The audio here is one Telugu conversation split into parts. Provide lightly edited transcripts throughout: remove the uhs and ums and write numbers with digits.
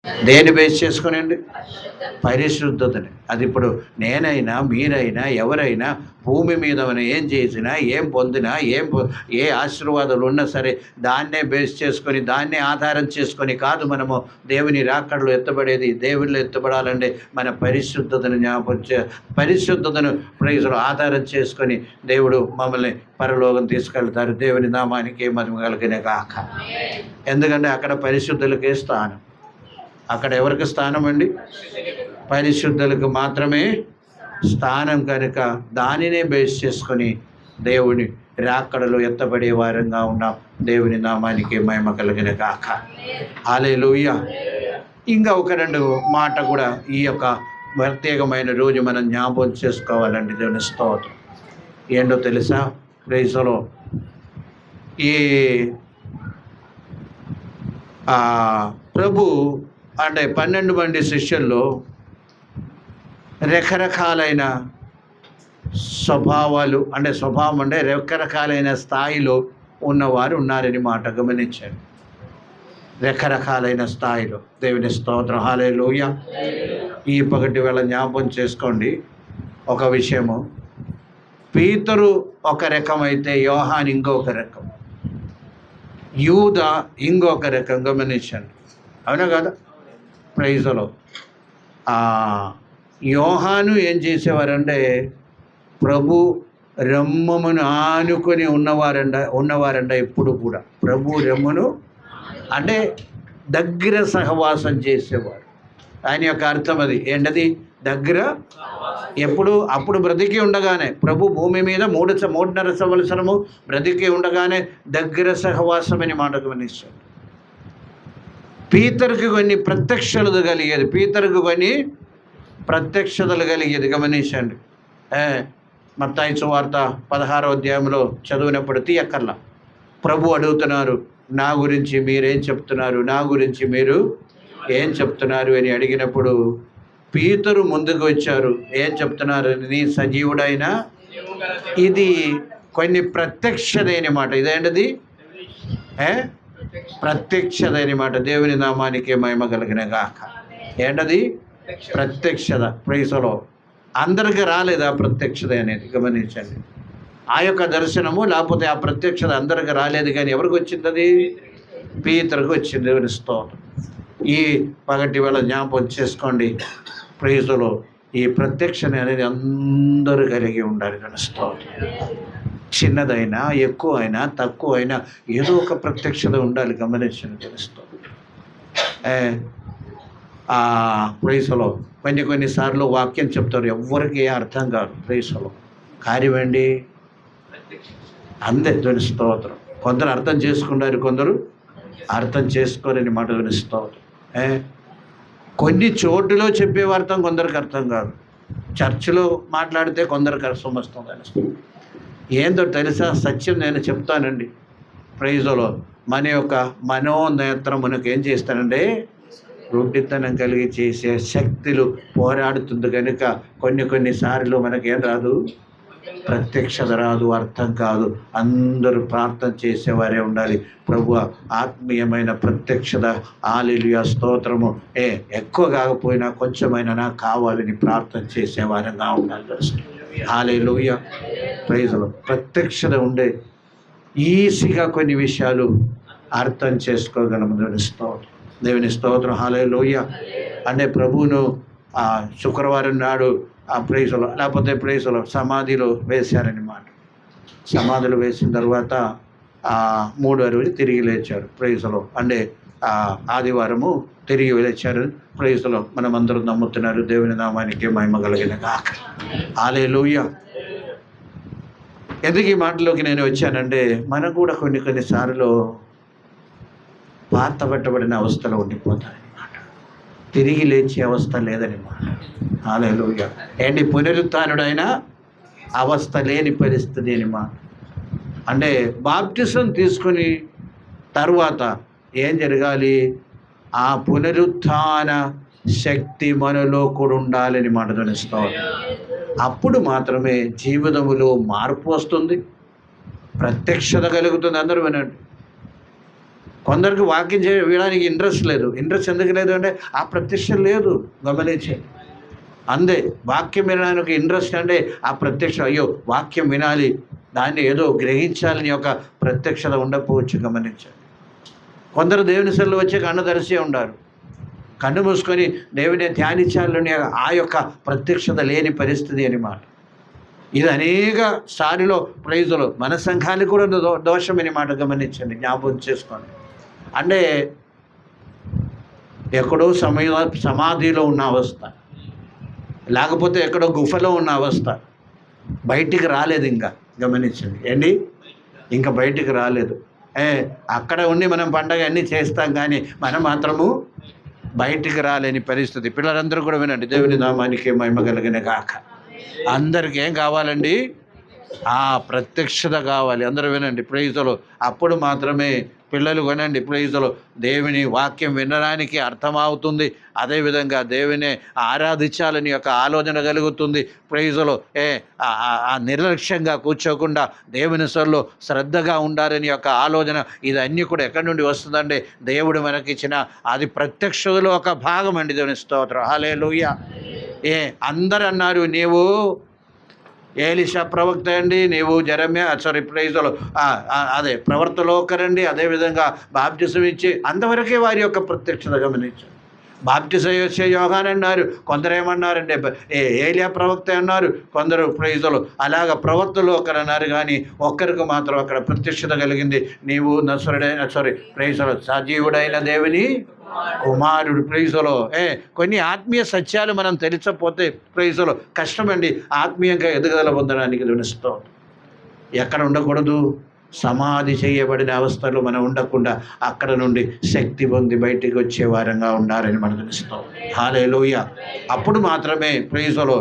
దేన్ని బేస్ చేసుకునండి? పరిశుద్ధతని. అది ఇప్పుడు నేనైనా మీరైనా ఎవరైనా భూమి మీద మనం ఏం చేసినా ఏం పొందినా ఏ ఆశీర్వాదాలు ఉన్నా సరే దాన్నే బేస్ చేసుకొని దాన్నే ఆధారం చేసుకొని కాదు మనము దేవుని రాకడలో ఎత్తబడేది. దేవుళ్ళు ఎత్తబడాలంటే మన పరిశుద్ధతను పరిశుద్ధతను ప్రైజులు ఆధారం చేసుకొని దేవుడు మమ్మల్ని పరలోకం తీసుకెళ్తారు. దేవుని నామానికి మహిమ కలుగునే గాక. ఎందుకంటే అక్కడ పరిశుద్ధులకే స్థానం. అక్కడ ఎవరికి స్థానం అండి? పరిశుద్ధులకు మాత్రమే స్థానం కనుక దానినే బేస్ చేసుకొని దేవుని రాకడలో ఎత్తబడే వారంగా ఉన్నాం. దేవుని నామానికి మహిమ కలిగిన గాక. హల్లెలూయా. ఇంకా ఒక రెండు మాట కూడా ఈ యొక్క ప్రత్యేకమైన రోజు మనం జ్ఞాపకం చేసుకోవాలండి. దేవుని స్తోత్రం. ఏంటో తెలుసా? ప్రైజ్లో ఈ ప్రభు అంటే 12 మంది శిష్యుల్లో రకరకాలైన స్వభావం అంటే రకరకాలైన స్థాయిలో ఉన్నవారు ఉన్నారని మాట గమనించారు. రకరకాలైన స్థాయిలో. దేవుని స్తోత్రం. హల్లెలూయా. ఈ పగటి వేళ జ్ఞాపకం చేసుకోండి ఒక విషయము. పీతరు ఒక రకం అయితే యోహాను ఇంకొక రకం, యూదా ఇంకొక రకం. గమనించండి. అవునా కదా? ప్రైజ్లో యోహాను ఏం చేసేవారంటే ప్రభు రెమ్మమును ఆనుకొని ఉన్నవారంట ఎప్పుడు కూడా. ప్రభు రెమ్మను అంటే దగ్గర సహవాసం చేసేవారు. ఆయన యొక్క అర్థం అది ఏంటది? దగ్గర. అప్పుడు బ్రతికి ఉండగానే ప్రభు భూమి మీద 3.5 సంవత్సరము బ్రతికి ఉండగానే దగ్గర సహవాసం అని మాట గమనిస్తాడు. పీతరుకి కొన్ని ప్రత్యక్షతలు కలిగేది. గమనించండి. మత్తయి సువార్త 16వ అధ్యాయంలో చదివినప్పుడు తీయక్కర్లా. ప్రభు అడుగుతున్నారు, నా గురించి మీరేం చెప్తున్నారు, నా గురించి మీరు ఏం చెప్తున్నారు అని అడిగినప్పుడు పీతరు ముందుకు వచ్చారు. ఏం చెప్తున్నారు? నీ సజీవుడైన. ఇది కొన్ని ప్రత్యక్షదైన మాట. ఇదేంటిది? ప్రత్యక్షదైన మాట. దేవుని నామానికి మహిమ కలిగిన గాక. ఏంటది? ప్రత్యక్షత. ప్రైజ్లో అందరికి రాలేదు ఆ ప్రత్యక్షత అనేది. గమనించండి. ఆ యొక్క దర్శనము లేకపోతే ఆ ప్రత్యక్షత అందరికి రాలేదు, కానీ ఎవరికి వచ్చింది? అది పీతరుకు వచ్చింది. దేవుని స్తోత్రం. ఈ పగటి వేళ జ్ఞాపకం చేసుకోండి. ప్రైజ్లో ఈ ప్రత్యక్షత అనేది అందరూ కలిగి ఉండాలి. దేవుని స్తోత్రం. చిన్నదైనా ఎక్కువ అయినా తక్కువ అయినా ఏదో ఒక ప్రత్యక్షత ఉండాలి. గమనించండి. తెలుస్తుంది. ప్రైజ్లో కొన్నిసార్లు వాక్యం చెప్తారు, ఎవరికి అర్థం కాదు. ప్రైజ్లో కార్యం ఏంటి? అందే. దేవుని స్తోత్రం. కొందరు అర్థం చేసుకున్నారు, కొందరు అర్థం చేసుకోరని మాట. దేవుని స్తోత్రం. కొన్ని చోటులో చెప్పే అర్థం కొందరికి అర్థం కాదు. చర్చిలో మాట్లాడితే కొందరికి అర్థం వస్తుంది. ఏందో తెలుసా? సత్యం నేను చెప్తానండి. ప్రైజ్లో మన యొక్క మనోనేత్రమునకు ఏం చేస్తానంటే రొడ్డితనం కలిగి చేసే శక్తులు పోరాడుతుంది కనుక కొన్నిసార్లు మనకేం రాదు, ప్రత్యక్షత రాదు, అర్థం కాదు. అందరూ ప్రార్థన చేసేవారే ఉండాలి. ప్రభు ఆత్మీయమైన ప్రత్యక్షత. హల్లెలూయా. స్తోత్రము. ఎక్కువ కాకపోయినా కొంచెమైనా నాకు కావాలని ప్రార్థన చేసేవారంగా ఉండాలి. హల్లెలూయా. ప్రైజ్లో ప్రత్యక్షత ఉండే ఈజీగా కొన్ని విషయాలు అర్థం చేసుకోగలము. దేవుని స్తోత్రం. హల్లెలూయా. అంటే ప్రభువును శుక్రవారం నాడు ఆ ప్రైజ్లో లేకపోతే ప్రైజ్లో సమాధిలో వేశారన్నమాట. సమాధిలో వేసిన తర్వాత 3వ రోజు తిరిగి లేచారు. ప్రైజ్లో అంటే ఆదివారము తిరిగి లేచారు. ప్రైజ్లో మనమందరం నమ్ముతున్నారు. దేవుని నామానికి మహిమ కలిగిన గాక. హల్లెలూయా. ఎందుకు ఈ మాటలోకి నేను వచ్చానంటే మనకు కూడా కొన్నిసార్లు పాత పెట్టబడిన అవస్థలో ఉండిపోతారన్నమాట. తిరిగి లేచే అవస్థ లేదన్నమాట. హల్లెలూయా. ఏంటి? పునరుత్థానుడైన అవస్థ లేని పరిస్థితి అన్నమాట. అంటే బాప్టిజం తీసుకుని తర్వాత ఏం జరగాలి? ఆ పునరుత్థాన శక్తి మనలో కూడా ఉండాలని మాట తెలుసుకోవాలి. అప్పుడు మాత్రమే జీవితంలో మార్పు వస్తుంది, ప్రత్యక్షత కలుగుతుంది. అందరూ వినండి. కొందరికి వాక్యం వినడానికి ఇంట్రెస్ట్ లేదు. ఇంట్రెస్ట్ ఎందుకు లేదు అంటే ఆ ప్రత్యక్ష లేదు. గమనించే అందే వాక్యం వినడానికి ఇంట్రెస్ట్ అంటే ఆ ప్రత్యక్ష, అయ్యో వాక్యం వినాలి, దాన్ని ఏదో గ్రహించాలని ఒక ప్రత్యక్షత ఉండకపోవచ్చు. గమనించండి. కొందరు దేవుని సన్నిధిలో వచ్చే కన్ను తెరిచే ఉండారు, కన్ను మూసుకొని దేవుని ధ్యానించాలని ఆ యొక్క ప్రత్యక్షత లేని పరిస్థితి అని మాట. ఇది అనేక సారిలో ప్రైజులో మన సంఘానికి కూడా దోషమని మాట. గమనించండి, జ్ఞాపకం చేసుకోండి. అంటే ఎక్కడో సమాధిలో ఉన్న అవస్థ, లేకపోతే ఎక్కడో గుఫలో ఉన్న అవస్థ, బయటికి రాలేదు ఇంకా. గమనించండి ఏంటి, ఇంకా బయటికి రాలేదు. అక్కడ ఉండి మనం పండగ అన్నీ చేస్తాం, కానీ మనం మాత్రము బయటికి రాలేని పరిస్థితి. పిల్లలందరూ కూడా వినండి, దేవుని నామానికి మహిమ కలిగిన గాక. అందరికీ ఏం కావాలండి? ఆ ప్రత్యక్షత కావాలి. అందరూ వినండి ప్రైజులో. అప్పుడు మాత్రమే పిల్లలు వినండి ప్రైజులో, దేవుని వాక్యం వినడానికి అర్థమవుతుంది. అదేవిధంగా దేవుని ఆరాధించాలని యొక్క ఆలోచన కలుగుతుంది. ప్రైజులో నిర్లక్ష్యంగా కూర్చోకుండా దేవుని సన్నిధిలో శ్రద్ధగా ఉండాలని యొక్క ఆలోచన, ఇదన్నీ కూడా ఎక్కడి నుండి వస్తుందంటే దేవుడు మనకిచ్చిన అది ప్రత్యక్షతలో ఒక భాగం అండి. దేవుని స్తోత్రం, హల్లెలూయా. అందరూ అన్నారు, నీవు ఏలీషా ప్రవక్త అండి, నీవు జెరమ్యా ప్రైజులో అదే ప్రవర్తలో ఒకరండి, అదేవిధంగా బాప్టిజం ఇచ్చి అంతవరకే వారి యొక్క ప్రత్యక్షత గమనించారు. బాప్టిజం వచ్చే యోహాన్ అన్నారు, కొందరు ఏమన్నారంటే ఏలియా ప్రవక్త అన్నారు, కొందరు ప్రైజులు అలాగ ప్రవక్తలు ఒకరు అన్నారు. కానీ ఒక్కరికి మాత్రం అక్కడ ప్రత్యక్షత కలిగింది, నీవు నజరేయుడైన ప్రైజులు సజీవుడైన దేవుని కుమారుడు. ప్రైజులో కొన్ని ఆత్మీయ సత్యాలు మనం తెలిసపోతే ప్రైజులో కష్టమండి ఆత్మీయంగా ఎదుగుదల పొందడానికి. దునిస్తాం ఎక్కడ ఉండకూడదు, సమాధి చేయబడిన అవస్థలో మనం ఉండకుండా అక్కడ నుండి శక్తి పొంది బయటికి వచ్చే వారంగా ఉండాలని మనం తెలుస్తాం. హల్లెలూయా. అప్పుడు మాత్రమే ప్రైజులో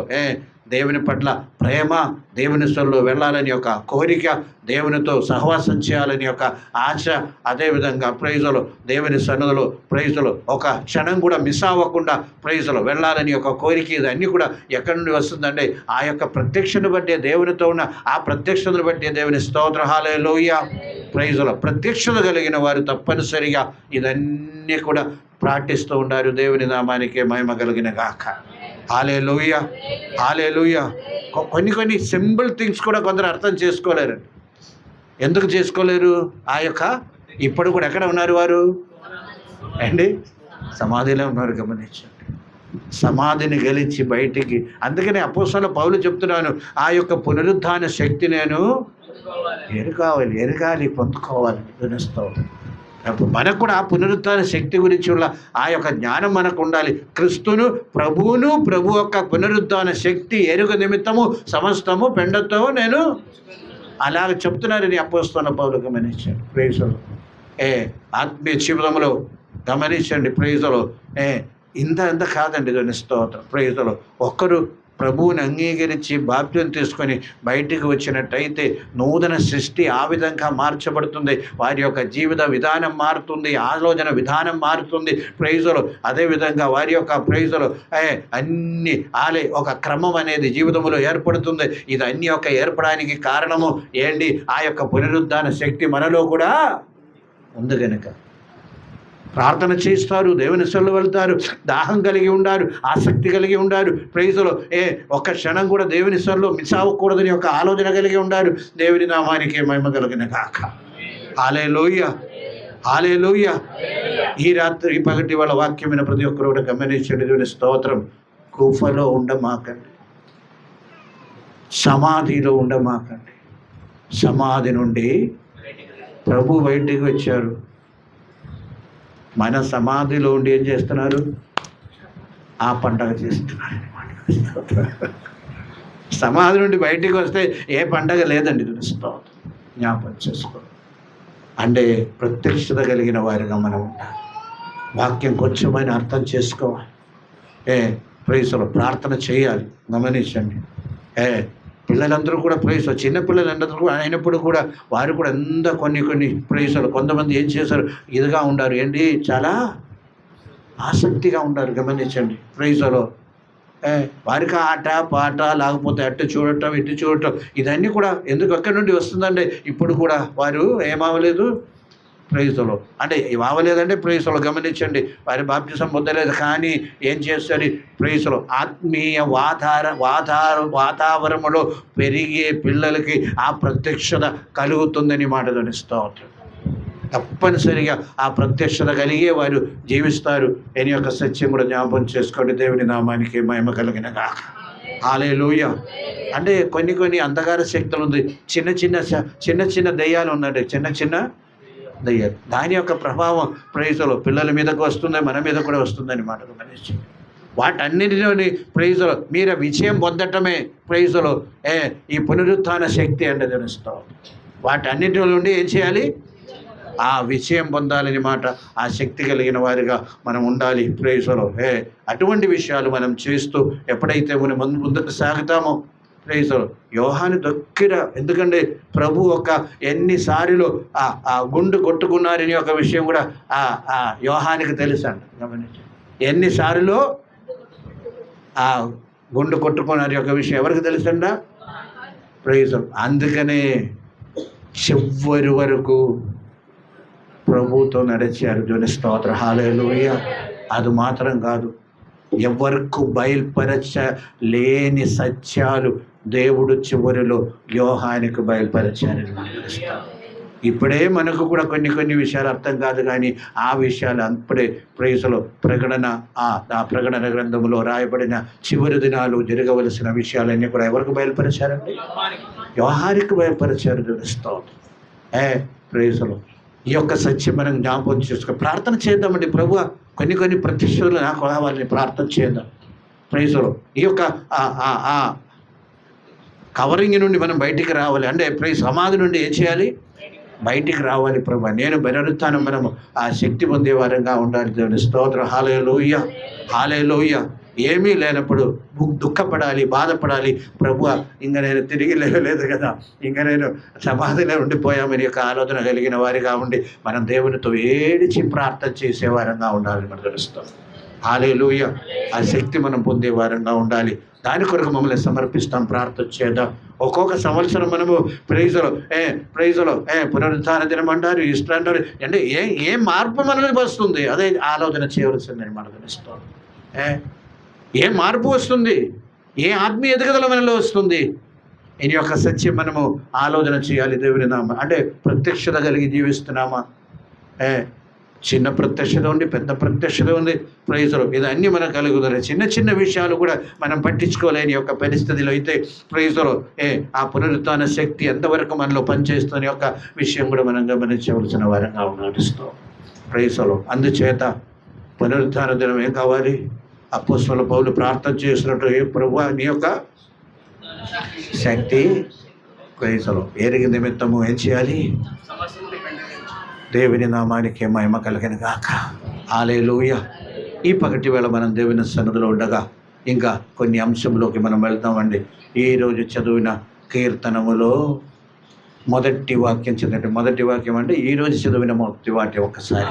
దేవుని పట్ల ప్రేమ, దేవుని సన్నిధిలో వెళ్ళాలని యొక్క కోరిక, దేవునితో సహవాసం చేయాలని యొక్క ఆశ, అదేవిధంగా ప్రైజులో దేవుని సన్నిధిలో ప్రైజులో ఒక క్షణం కూడా మిస్ అవ్వకుండా ప్రైజులో వెళ్ళాలని యొక్క కోరిక, ఇదన్నీ కూడా ఎక్కడి నుండి వస్తుందంటే ఆ యొక్క ప్రత్యక్షను బట్టి, దేవునితో ఉన్న ఆ ప్రత్యక్షతను బట్టి. దేవుని స్తోత్ర, హల్లెలూయా. ప్రైజులో ప్రత్యక్షత కలిగిన వారు తప్పనిసరిగా ఇదన్నీ కూడా పాటిస్తూ ఉండారు. దేవుని నామానికి మహిమ కలిగిన గాక. హల్లెలూయా, హల్లెలూయా. కొన్ని సింపుల్ థింగ్స్ కూడా కొందరు అర్థం చేసుకోలేరండి. ఎందుకు చేసుకోలేరు? ఆ యొక్క ఇప్పుడు కూడా ఎక్కడ ఉన్నారు వారు అండి? సమాధిలో ఉన్నారు. గమనించండి, సమాధిని గెలిచి బయటికి. అందుకని అపోస్తలుడైన పౌలు చెప్తున్నాను, ఆ యొక్క పునరుద్ధాన శక్తి నేను ఎరగాలి, పొందుకోవాలి. వినిస్తాం. మనకు కూడా ఆ పునరుత్థాన శక్తి గురించి ఉన్న ఆ యొక్క జ్ఞానం మనకు ఉండాలి. క్రీస్తును ప్రభు యొక్క పునరుత్థాన శక్తి ఎరుగ నిమిత్తము సమస్తము పెండతో నేను అలాగ చెప్తున్నారని అపోస్తలుడైన పౌలు గమనించండి. ప్రైజులో ఆత్మీయ జీవితంలో గమనించండి. ప్రైజులో ఇంత కాదండి. దాని స్తోత్రం. ప్రైజులో ఒక్కరు ప్రభువుని అంగీకరించి బాప్తిసం తీసుకొని బయటికి వచ్చినట్టయితే నూతన సృష్టి ఆ విధంగా మార్చబడుతుంది. వారి యొక్క జీవిత విధానం మారుతుంది, ఆలోచన విధానం మారుతుంది. ప్రైజులు అదేవిధంగా వారి యొక్క ప్రైజులు అన్ని ఒక క్రమం అనేది జీవితంలో ఏర్పడుతుంది. ఇది అన్ని యొక్క ఏర్పడానికి కారణము ఏంటి? ఆ యొక్క పునరుద్ధాన శక్తి మనలో కూడా ఉంది కనుక ప్రార్థన చేస్తారు, దేవుని సన్నిధిలో వెళ్తారు, దాహం కలిగి ఉండారు, ఆసక్తి కలిగి ఉండారు. ప్రైజులో ఒక్క క్షణం కూడా దేవుని సన్నిధిలో మిస్ అవ్వకూడదని ఒక ఆలోచన కలిగి ఉండారు. దేవుని నామానికి మహిమ కలిగిన గాక. హల్లెలూయా, హల్లెలూయా. ఈ రాత్రి ఈ పగటి వాళ్ళ వాక్యమైన ప్రతి ఒక్కరు కూడా గమనించండి. దేవుని స్తోత్రం. గుఫలో ఉండమాకండి, సమాధిలో ఉండమాకండి. సమాధి నుండి ప్రభు బయటికి వచ్చారు. మన సమాధిలో ఉండి ఏం చేస్తున్నారు? ఆ పండగ చేస్తున్నారు. సమాధి నుండి బయటికి వస్తే ఏ పండగ లేదండి. తెలుస్తాం, జ్ఞాపకం చేసుకో. అంటే ప్రత్యక్షత కలిగిన వారిగా మనం ఉండాలి. వాక్యం కొంచెమైనా అర్థం చేసుకోవాలి. ప్రైజులో ప్రార్థన చేయాలి. గమనించండి. పిల్లలందరూ కూడా ప్రైజులు, చిన్నపిల్లలందరూ కూడా అయినప్పుడు కూడా వారు కూడా ఎంత కొన్ని ప్రైజులు. కొంతమంది ఏం చేశారు? ఇదిగా ఉండారు ఏంటి, చాలా ఆసక్తిగా ఉండారు. గమనించండి. ప్రైజులో వారికి ఆట పాట, లేకపోతే అటు చూడటం ఇటు చూడటం, ఇదన్నీ కూడా ఎందుకు ఎక్కడి నుండి వస్తుందంటే ఇప్పుడు కూడా వారు ఏమవ్వలేదు, ప్రైజులో అంటే ఇవ్వలేదంటే ప్రైజులో గమనించండి, వారి బాప్తిసం పొందలేదు కానీ ఏం చేస్తుంది, ప్రైజులో ఆత్మీయ వాతావరణంలో పెరిగే పిల్లలకి ఆ ప్రత్యక్షత కలుగుతుందని మాట ధ్వనిస్తూ తప్పనిసరిగా ఆ ప్రత్యక్షత కలిగే వారు జీవిస్తారు. ఎని యొక్క సత్యం కూడా జ్ఞాపకం చేసుకోండి. దేవుని నామానికి మహిమ కలిగిన గాక. హల్లెలూయా. అంటే కొన్ని అంధకార శక్తులు ఉంది, చిన్న చిన్న దయ్యాలు ఉన్నాయి, చిన్న దయ్యాలు. దాని యొక్క ప్రభావం ప్రైజులో పిల్లల మీదకు వస్తుంది, మన మీద కూడా వస్తుందని మాట గమనించి వాటన్నిటిలోని ప్రైజులో మీరు విజయం పొందటమే ప్రైజులో ఈ పునరుత్థాన శక్తి అంటే తెలుస్తాం. వాటన్నిటిలో నుండి ఏం చేయాలి, ఆ విజయం పొందాలని మాట, ఆ శక్తి కలిగిన వారిగా మనం ఉండాలి. ప్రైజులో అటువంటి విషయాలు మనం చేస్తూ ఎప్పుడైతే మనం ముందుకు సాగుతామో ప్రైజులో యోహాను దగ్గర, ఎందుకంటే ప్రభు ఒక ఎన్నిసార్లు ఆ గుండు కొట్టుకున్నారని ఒక విషయం కూడా ఆ యోహానికి తెలుసు అంట. గమనించి ఎన్నిసార్లు ఆ గుండు కొట్టుకున్నారు యొక్క విషయం ఎవరికి తెలుసండ, ప్రైజులో. అందుకనే చివరి వరకు ప్రభుతో నడిచారు. దేవుని స్తోత్రం. హల్లెలూయా. అది మాత్రం కాదు, ఎవరికి బయలుపరచలేని సత్యాలు దేవుడు చివరిలో యోహానికి బయలుపరిచారని మనం తెలుస్తాం. ఇప్పుడే మనకు కూడా కొన్ని విషయాలు అర్థం కాదు కానీ ఆ విషయాలు అప్పుడే ప్రైజులో ఆ ప్రకటన గ్రంథంలో రాయబడిన చివరి దినాలు జరగవలసిన విషయాలన్నీ కూడా ఎవరికి బయలుపరిచారండి, యోహానికి బయలుపరిచారు. తెలుస్తాం. ప్రైజులో ఈ యొక్క సత్యం మనం జ్ఞాపకం చేసుకో, ప్రార్థన చేద్దామండి. ప్రభువా కొన్ని ప్రతిష్టలు నాకు కావాలని ప్రార్థన చేద్దాం. ప్రైజులో ఈ యొక్క కవరింగ్ నుండి మనం బయటికి రావాలి. అంటే సమాధి నుండి ఏం చేయాలి, బయటికి రావాలి. ప్రభు నేను పునరుత్థానం మనము ఆ శక్తి పొందే వారంగా ఉండాలి. దేవుని స్తోత్రం. హల్లెలూయా. హల్లెలూయా. ఏమీ లేనప్పుడు దుఃఖపడాలి, బాధపడాలి. ప్రభు ఇంకా నేను తిరిగి లేవలేదు కదా, ఇంకా నేను సమాధిలో ఉండిపోయామని యొక్క ఆలోచన కలిగిన వారిగా ఉండి మనం దేవునితో ఏడిచి ప్రార్థన చేసేవారంగా ఉండాలి. మనం తెలుస్తాం. హల్లెలూయా. ఆ శక్తి మనం పొందే వారంగా ఉండాలి. దాని కొరకు మమ్మల్ని సమర్పిస్తాం, ప్రార్థన చేద్దాం. ఒక్కొక్క సంవత్సరం మనము ప్రైజులో పునరుత్థాన దినం అంటారు, ఈస్టర్ అంటారు. అంటే ఏ మార్పు మనకి వస్తుంది, అదే ఆలోచన చేయవలసిందని మనం తెలుస్తాం. ఏ మార్పు వస్తుంది, ఏ ఆత్మీయ ఎదుగుదల మనలో వస్తుంది, ఈ యొక్క సత్యం మనము ఆలోచన చేయాలి. దేవుని నామ అంటే ప్రత్యక్షత కలిగి జీవిస్తున్నామా, చిన్న ప్రత్యక్షత ఉంది, పెద్ద ప్రత్యక్షత ఉంది. ప్రైజులో ఇదన్నీ మనకు కలుగుతుంది. చిన్న విషయాలు కూడా మనం పట్టించుకోలేని యొక్క పరిస్థితిలో అయితే ప్రైజులో ఆ పునరుత్థాన శక్తి ఎంతవరకు మనలో పనిచేస్తున్న యొక్క విషయం కూడా మనం గమనించవలసిన వారంగా నడుస్తాం. ప్రైజులో అందుచేత పునరుత్థాన దినం ఏం కావాలి, అపోస్తలుడైన పౌలు ప్రార్థన చేసినట్టు ప్రభువా నీ యొక్క శక్తి ప్రైజులో ఎరిగి నిమిత్తము ఏం చేయాలి, దేవుని నామానికి మహిమ కలిగిన గాక. హల్లెలూయా. ఈ పగటి వేళ మనం దేవుని సన్నిధిలో ఉండగా ఇంకా కొన్ని అంశంలోకి మనం వెళ్తామండి. ఈరోజు చదివిన కీర్తనములో మొదటి వాక్యం చదివండి. మొదటి వాక్యం అంటే ఈరోజు చదివిన మొదటి వాక్యం ఒక్కసారి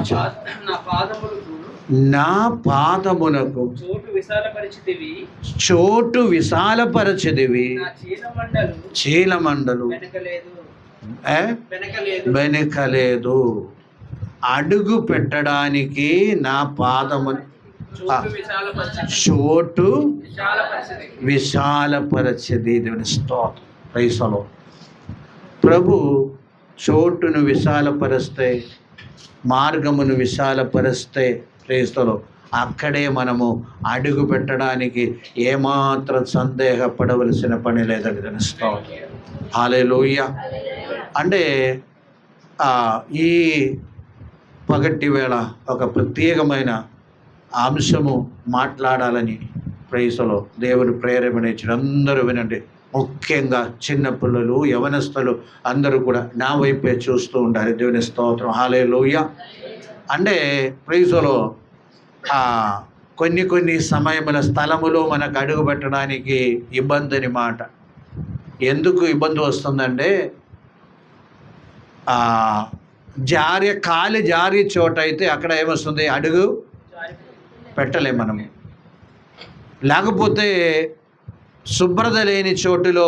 నా పాదమునకు చోటు విశాలపరచితివి, చీలమండలు వెనకలేదు, అడుగు పెట్టడానికి నా పాదము చోటు విశాలపరచది. దేవుని స్తోత్రం. ప్రైజులో ప్రభు చోటును విశాలపరిస్తే, మార్గమును విశాలపరిస్తే ప్రైజులో అక్కడే మనము అడుగు పెట్టడానికి ఏమాత్రం సందేహపడవలసిన పని లేదని తెలుస్తాం. హల్లెలూయా. అంటే ఈ పగటి వేళ ఒక ప్రత్యేకమైన అంశము మాట్లాడాలని ప్రైజులో దేవుని ప్రేరేపణ ఇచ్చిన అందరూ వినండి. ముఖ్యంగా చిన్నపిల్లలు, యవనస్తులు అందరూ కూడా నా వైపే చూస్తూ ఉండాలి. దేవుని స్తోత్రం. హల్లెలూయా. అంటే ప్రైజులో కొన్ని సమయముల స్థలములో మనకు అడుగు పెట్టడానికి ఇబ్బంది అని మాట. ఎందుకు ఇబ్బంది వస్తుందంటే కాలి జారి చోట అయితే అక్కడ ఏమొస్తుంది, అడుగు పెట్టలేం మనము. లేకపోతే శుభ్రత లేని చోటులో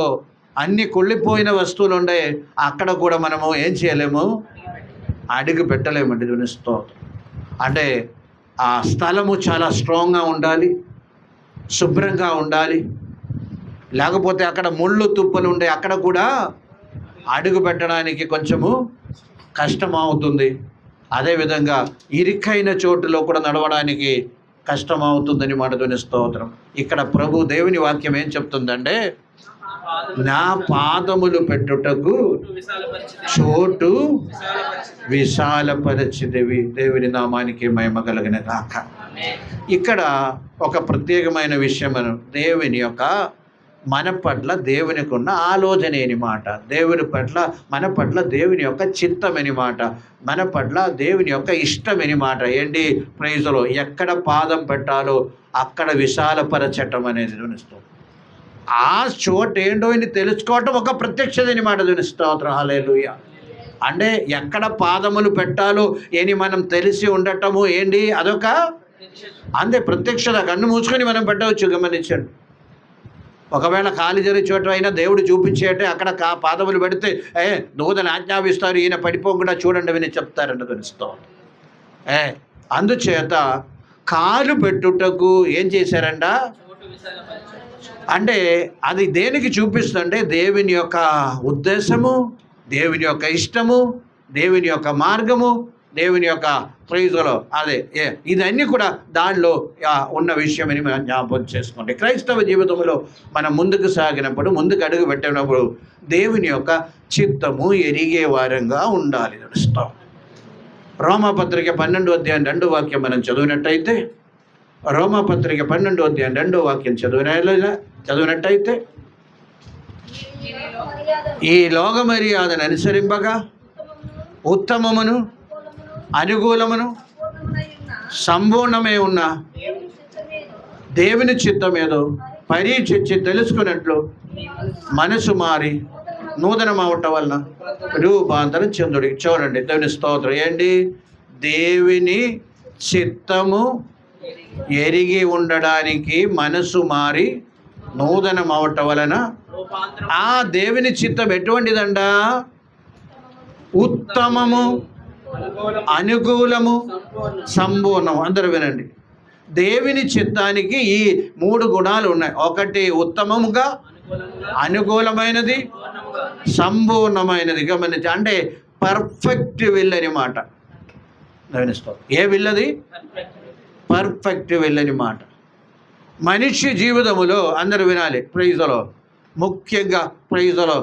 అన్ని కుళ్ళిపోయిన వస్తువులు ఉండే అక్కడ కూడా మనము ఏం చేయలేము, అడుగు పెట్టలేమండి. దేవుని స్తోత్రం. అంటే ఆ స్థలము చాలా స్ట్రాంగ్గా ఉండాలి, శుభ్రంగా ఉండాలి. లేకపోతే అక్కడ ముళ్ళు తుప్పలు ఉండే అక్కడ కూడా అడుగు పెట్టడానికి కొంచెము కష్టం అవుతుంది. అదేవిధంగా ఇరుకైన చోటులో కూడా నడవడానికి కష్టం అవుతుందని మాట. దేవుని స్తోత్రం. ఇక్కడ ప్రభు దేవుని వాక్యం ఏం చెప్తుందంటే, నా పాదములు పెట్టుటకు చోటు విశాలపరచిదివి. దేవుని నామానికి మహిమ కలుగును గాక. ఇక్కడ ఒక ప్రత్యేకమైన విషయం, దేవుని యొక్క మన పట్ల దేవునికి ఉన్న ఆలోచన అని మాట. దేవుని పట్ల మన పట్ల దేవుని యొక్క చిత్తమని మాట. మన పట్ల దేవుని యొక్క ఇష్టమని మాట. ఏంటి? ప్రైజ్లో ఎక్కడ పాదం పెట్టాలో అక్కడ విశాలపరచటం అనేది ధ్వనిస్తాం. ఆ చోటు ఏంటో అని తెలుసుకోవటం ఒక ప్రత్యక్షతని మాట. దేవుని స్తోత్రం. హల్లెలూయా. అంటే ఎక్కడ పాదములు పెట్టాలో అని మనం తెలిసి ఉండటము ఏంటి? అదొక అంతే ప్రత్యక్షత. కన్ను మూసుకొని మనం పెట్టవచ్చు. గమనించండి. ఒకవేళ ఖాళీ జరిగే చోట అయినా దేవుడు చూపించేటే అక్కడ పాదములు పెడితే దూతని ఆజ్ఞాపిస్తారు, ఈయన పడిపోకుండా చూడండి విని చెప్తారంట. తెలుస్తాం. అందుచేత కాలు పెట్టుటకు ఏం చేశారంట అంటే అది దేనికి చూపిస్తుందంటే దేవుని యొక్క ఉద్దేశము, దేవుని యొక్క ఇష్టము, దేవుని యొక్క మార్గము, దేవుని యొక్క ప్రైజులో అదే ఇదన్నీ కూడా దానిలో ఉన్న విషయమని మనం జ్ఞాపకం చేసుకోండి. క్రైస్తవ జీవితంలో మనం ముందుకు సాగినప్పుడు, ముందుకు అడుగు పెట్టినప్పుడు దేవుని యొక్క చిత్తము ఎరిగే వారంగా ఉండాలి. తెలుస్తాం. రోమాపత్రిక 12వ అధ్యాయం 2వ వాక్యం మనం చదివినట్టయితే, రోమాపత్రిక 12వ అధ్యాయం 2వ వాక్యం చదివినట్టయితే, ఈ లోక మర్యాదను అనుసరింపగా ఉత్తమమును అనుకూలమును సంపూర్ణమే ఉన్న దేవుని చిత్తమేదో పరీక్షించి తెలుసుకున్నట్లు మనసు మారి నూతనమవటం వలన రూపాంతరం చెందుడి. చూడండి. దేవుని స్తోత్రం. ఏంటి? దేవుని చిత్తము ఎరిగి ఉండడానికి మనసు మారి నూతనమవటం వలన ఆ దేవుని చిత్తం ఎటువంటిదంట? ఉత్తమము, అనుకూలము, సంపూర్ణం. అందరూ వినండి. దేవుని చిత్తానికి ఈ 3 గుణాలు ఉన్నాయి. ఒకటి ఉత్తమముగా, అనుకూలమైనది, సంపూర్ణమైనది. గమనించి అంటే పర్ఫెక్ట్ విల్ అని మాట. గమనిస్తాం. ఏ విల్ అది? పర్ఫెక్ట్ విల్ అని మాట. మనిషి జీవితములో అందరూ వినాలి. ప్రైజ్లో ముఖ్యంగా ప్రైజ్లో